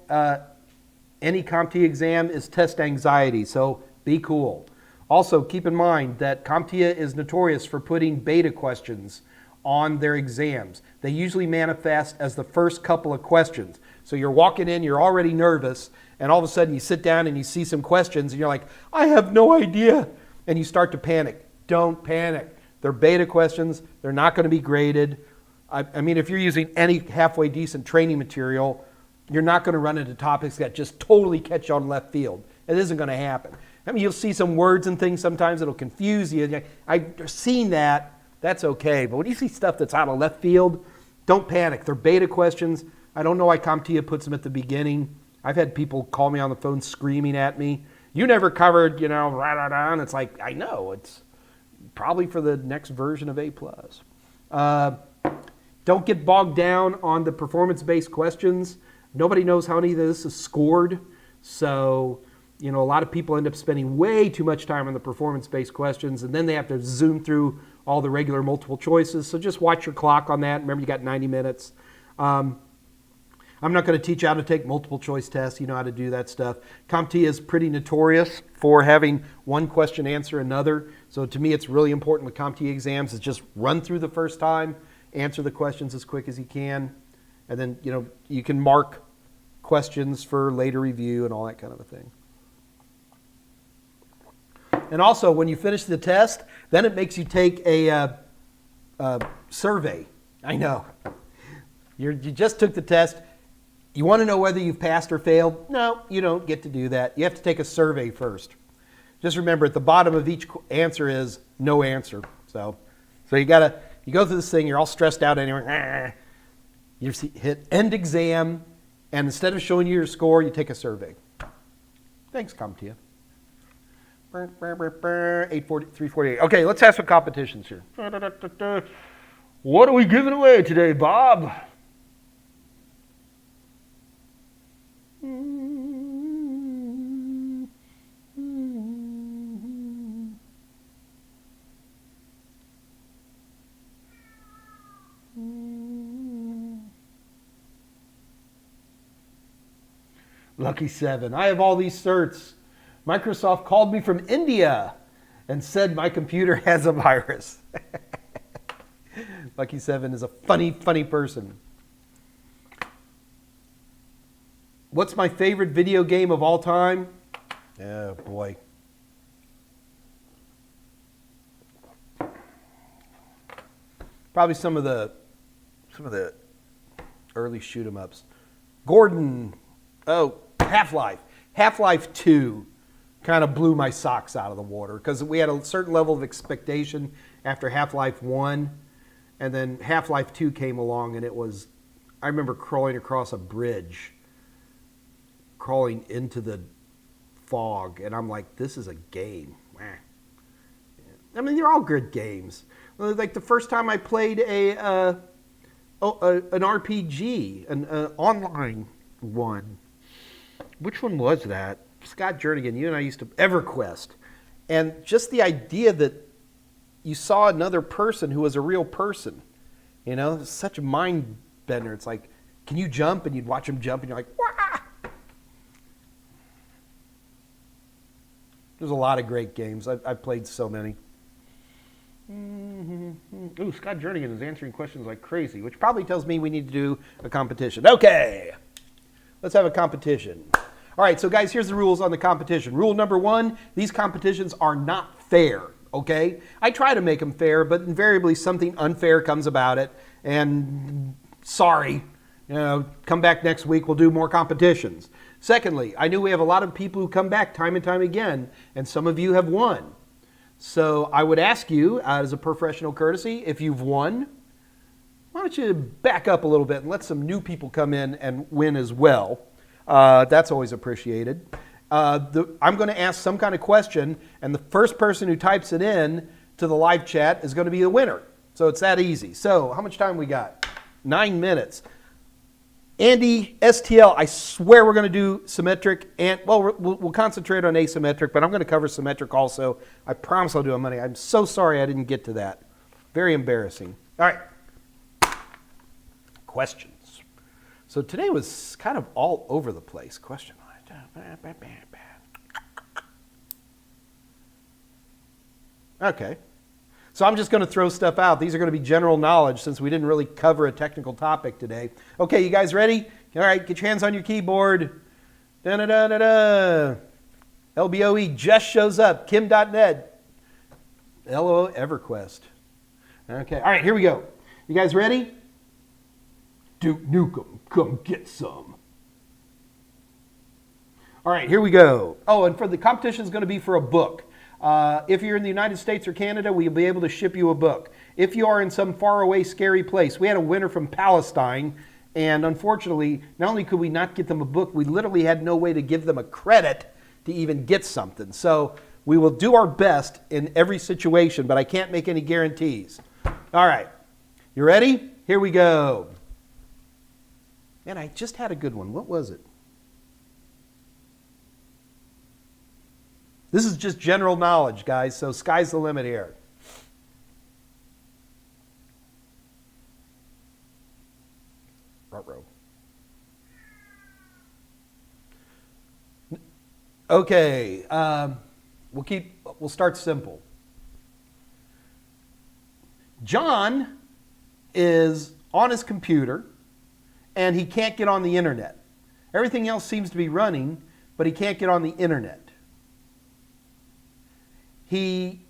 any CompTIA exam is test anxiety, so be cool. Also, keep in mind that CompTIA is notorious for putting beta questions on their exams. They usually manifest as the first couple of questions. So you're walking in, you're already nervous, and all of a sudden you sit down and you see some questions and you're like, I have no idea. And you start to panic. Don't panic. They're beta questions. They're not going to be graded. I mean, if you're using any halfway decent training material, you're not going to run into topics that just totally catch you on left field. It isn't going to happen. I mean, you'll see some words and things sometimes that'll confuse you. I've seen that. That's okay. But when you see stuff that's out of left field, don't panic. They're beta questions. I don't know why CompTIA puts them at the beginning. I've had people call me on the phone screaming at me. You never covered, rah-rah-rah. And it's like, I know. It's probably for the next version of A+. Don't get bogged down on the performance-based questions. Nobody knows how any of this is scored. So, a lot of people end up spending way too much time on the performance-based questions, and then they have to zoom through all the regular multiple choices. So just watch your clock on that. Remember, you got 90 minutes. I'm not going to teach you how to take multiple choice tests. You know how to do that stuff. CompTIA is pretty notorious for having one question answer another. So to me, it's really important with CompTIA exams is just run through the first time, answer the questions as quick as you can, and then you can mark questions for later review and all that kind of a thing. And also, when you finish the test, then it makes you take a survey. I know. You just took the test. You want to know whether you've passed or failed? No, you don't get to do that. You have to take a survey first. Just remember, at the bottom of each answer is no answer. So you go through this thing, you're all stressed out anyway. You hit end exam, and instead of showing you your score, you take a survey. Thanks, CompTIA. 348. Okay, let's have some competitions here. What are we giving away today, Bob? Lucky 7. I have all these certs. Microsoft called me from India and said my computer has a virus. Lucky 7 is a funny person. What's my favorite video game of all time? Oh boy. Probably some of the early shoot 'em ups. Gordon. Oh, Half-Life. Half-Life 2. kind of blew my socks out of the water because we had a certain level of expectation after Half-Life 1, and then Half-Life 2 came along, and it was, I remember crawling across a bridge, crawling into the fog, and I'm like, this is a game. I mean, they're all good games. Like the first time I played an RPG, an online one. Which one was that? Scott Jernigan, you and I used to, EverQuest. And just the idea that you saw another person who was a real person, you know, it's such a mind bender. It's like, can you jump? And you'd watch him jump and you're like, wah! There's a lot of great games. I've played so many. Ooh, Scott Jernigan is answering questions like crazy, which probably tells me we need to do a competition. Okay, let's have a competition. All right, so guys, here's the rules on the competition. Rule number 1, these competitions are not fair, okay? I try to make them fair, but invariably something unfair comes about it, and sorry, you know, come back next week, we'll do more competitions. Secondly, I know we have a lot of people who come back time and time again, and some of you have won. So I would ask you, as a professional courtesy, if you've won, why don't you back up a little bit and let some new people come in and win as well. That's always appreciated. I'm going to ask some kind of question, and the first person who types it in to the live chat is going to be the winner. So it's that easy. So how much time we got? 9 minutes. Andy, STL, I swear we're going to do symmetric, and well, we'll concentrate on asymmetric, but I'm going to cover symmetric also. I promise I'll do it on Monday. I'm so sorry I didn't get to that. Very embarrassing. All right. Questions. So today was kind of all over the place. Question. Okay. So I'm just going to throw stuff out. These are going to be general knowledge since we didn't really cover a technical topic today. Okay, you guys ready? All right, get your hands on your keyboard. Da-da-da-da-da. LBOE just shows up. Kim.net. LO EverQuest. Okay, all right, here we go. You guys ready? Duke Nukem, come get some. All right, here we go. Oh, and for the competition is going to be for a book. If you're in the United States or Canada, we'll be able to ship you a book. If you are in some faraway, scary place, we had a winner from Palestine, and unfortunately, not only could we not get them a book, we literally had no way to give them a credit to even get something. So we will do our best in every situation, but I can't make any guarantees. All right, you ready? Here we go. Man, I just had a good one. What was it? This is just general knowledge, guys, so sky's the limit here. Ruh-roh. Okay, we'll start simple. John is on his computer and he can't get on the internet. Everything else seems to be running, but he can't get on the internet. He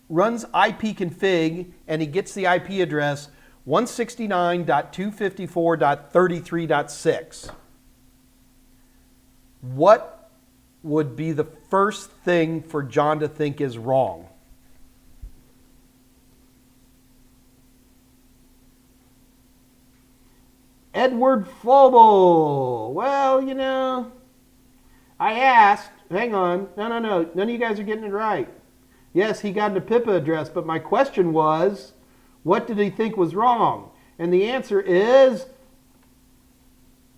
runs ipconfig and he gets the IP address 169.254.33.6. What would be the first thing for John to think is wrong? Edward Flobel. Well, you know, I asked. Hang on. No. None of you guys are getting it right. Yes, he got an PIPA address, but my question was, what did he think was wrong? And the answer is,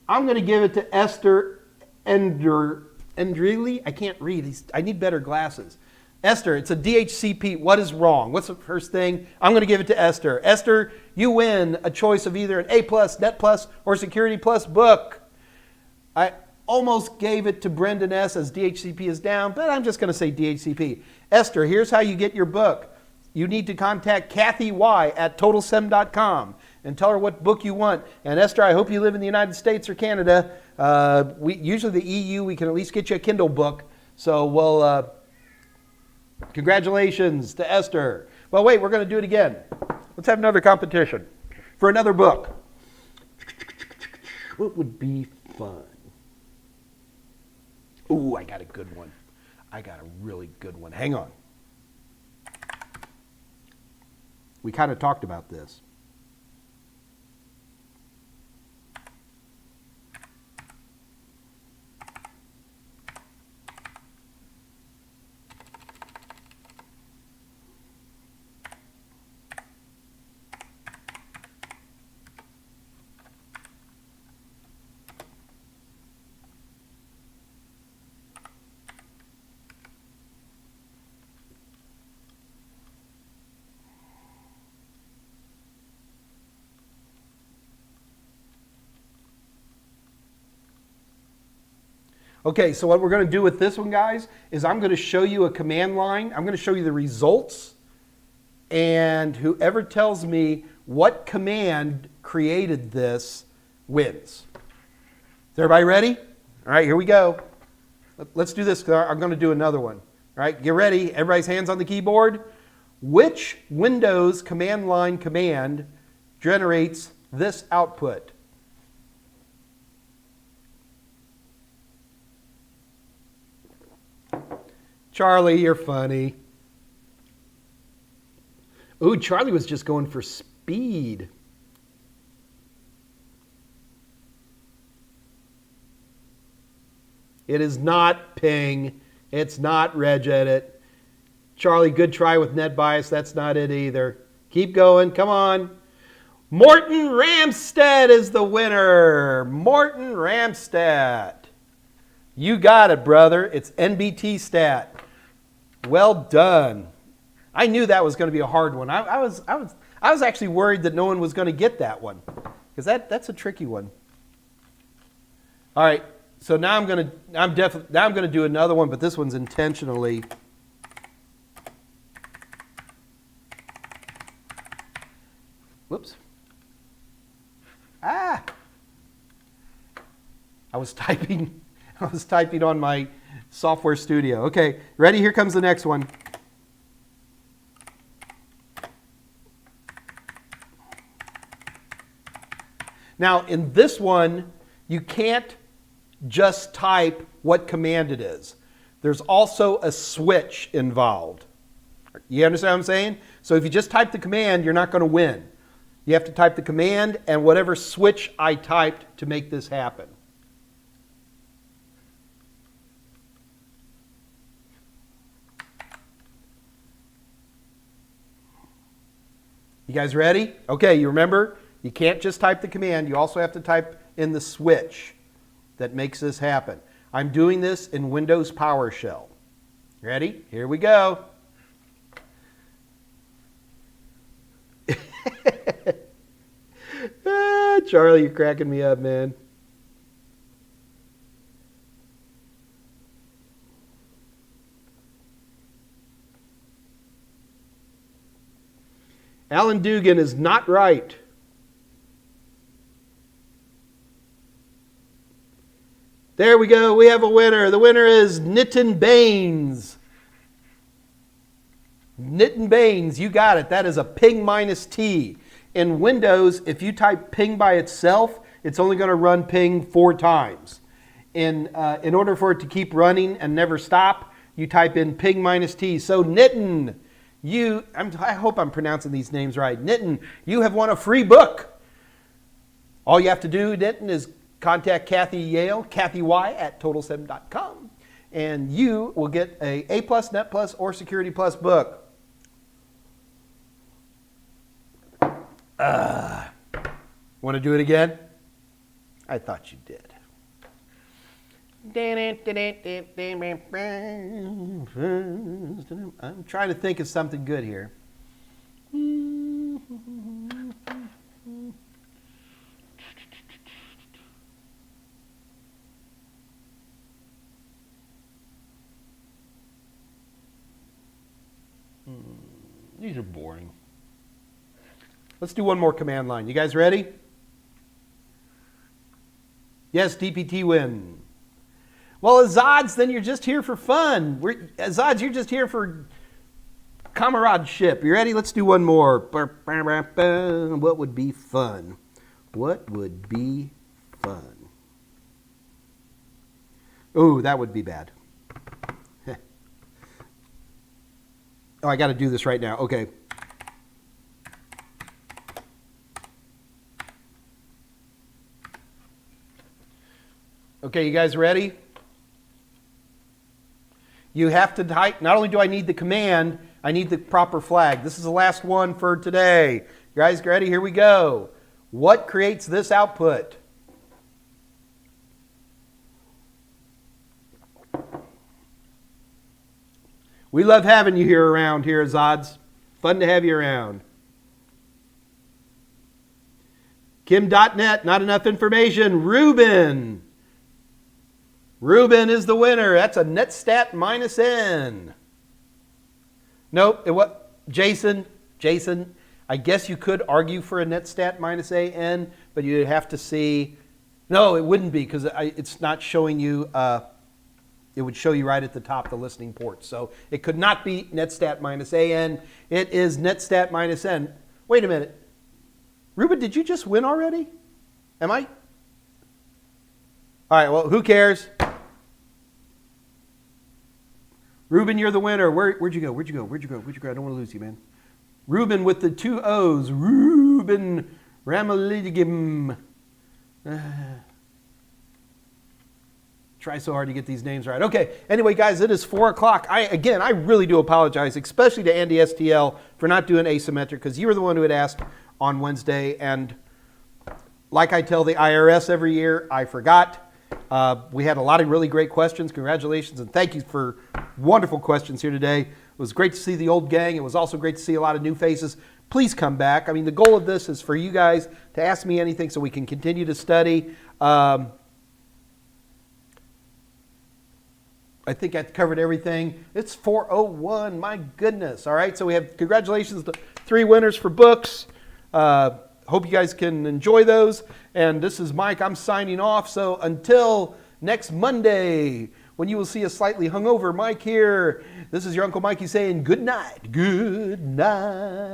I'm going to give it to Esther Endrili. I can't read. I need better glasses. Esther, it's a DHCP. What is wrong? What's the first thing? I'm going to give it to Esther. Esther, you win a choice of either an A+, Net+, or Security Plus book. I almost gave it to Brendan S. as DHCP is down, but I'm just going to say DHCP. Esther, here's how you get your book. You need to contact Kathy Y. at TotalSem.com and tell her what book you want. And Esther, I hope you live in the United States or Canada. Usually the EU, we can at least get you a Kindle book. So we'll, congratulations to Esther. Well, wait, we're going to do it again. Let's have another competition for another book. What would be fun? Ooh, I got a good one. I got a really good one. Hang on. We kind of talked about this. Okay, so what we're going to do with this one, guys, is I'm going to show you a command line. I'm going to show you the results, and whoever tells me what command created this wins. Is everybody ready? All right, here we go. Let's do this, because I'm going to do another one. All right, get ready. Everybody's hands on the keyboard. Which Windows command line command generates this output? Charlie, you're funny. Ooh, Charlie was just going for speed. It is not ping. It's not regedit. Charlie, good try with net bias. That's not it either. Keep going. Come on. Morton Ramstead is the winner. Morton Ramstead. You got it, brother. It's NBT stat. Well done. I knew that was going to be a hard one. I was actually worried that no one was going to get that one, because that's a tricky one. All right. So now I'm going to do another one, but this one's intentionally. Whoops. I was typing on my software studio. Okay, ready? Here comes the next one. Now, in this one, you can't just type what command it is. There's also a switch involved. You understand what I'm saying? So if you just type the command, you're not going to win. You have to type the command and whatever switch I typed to make this happen. You guys ready? Okay, you remember, you can't just type the command. You also have to type in the switch that makes this happen. I'm doing this in Windows PowerShell. Ready? Here we go. Charlie, you're cracking me up, man. Alan Dugan is not right. There we go. We have a winner. The winner is Nitin Baines. Nitin Baines, you got it. That is a ping minus T. In Windows, if you type ping by itself, it's only going to run ping 4 times. In order for it to keep running and never stop, you type in ping minus T. So Nitin, I hope I'm pronouncing these names right. Nitin, you have won a free book. All you have to do, Nitin, is contact Kathy Yale, Kathy Y at total7.com, and you will get a A+, Net Plus, or Security Plus book. Want to do it again? I thought you did. I'm trying to think of something good here. These are boring. Let's do one more command line. You guys ready? Yes, DPT win. Well, as odds, then you're just here for fun. As odds, you're just here for comradeship. You ready? Let's do one more. What would be fun? What would be fun? Ooh, that would be bad. Oh, I got to do this right now. Okay. Okay, you guys ready? You have to type, not only do I need the command, I need the proper flag. This is the last one for today. You guys ready? Here we go. What creates this output? We love having you here around here, Zods. Fun to have you around. Kim.net, not enough information. Ruben. Ruben is the winner. That's a netstat minus N. Nope, it was Jason. I guess you could argue for a netstat minus AN, but you'd have to see. No, it wouldn't be because it's not showing you. It would show you right at the top the listening port. So it could not be netstat minus AN. It is netstat minus N. Wait a minute. Ruben, did you just win already? Am I? All right, well, who cares? Ruben, you're the winner. Where'd you go? I don't want to lose you, man. Ruben with the 2 O's. Ruben Ramalidigim. Try so hard to get these names right. Okay, anyway, guys, it is 4 o'clock. I really do apologize, especially to Andy STL for not doing asymmetric, because you were the one who had asked on Wednesday, and like I tell the IRS every year, I forgot. We had a lot of really great questions. Congratulations, and thank you for wonderful questions here today. It was great to see the old gang. It was also great to see a lot of new faces. Please come back. I mean, the goal of this is for you guys to ask me anything so we can continue to study. I think I've covered everything. It's 4:01. My goodness. All right, so we have congratulations to 3 winners for books. Hope you guys can enjoy those. And this is Mike. I'm signing off. So until next Monday, when you will see a slightly hungover Mike here, this is your Uncle Mikey saying good night. Good night.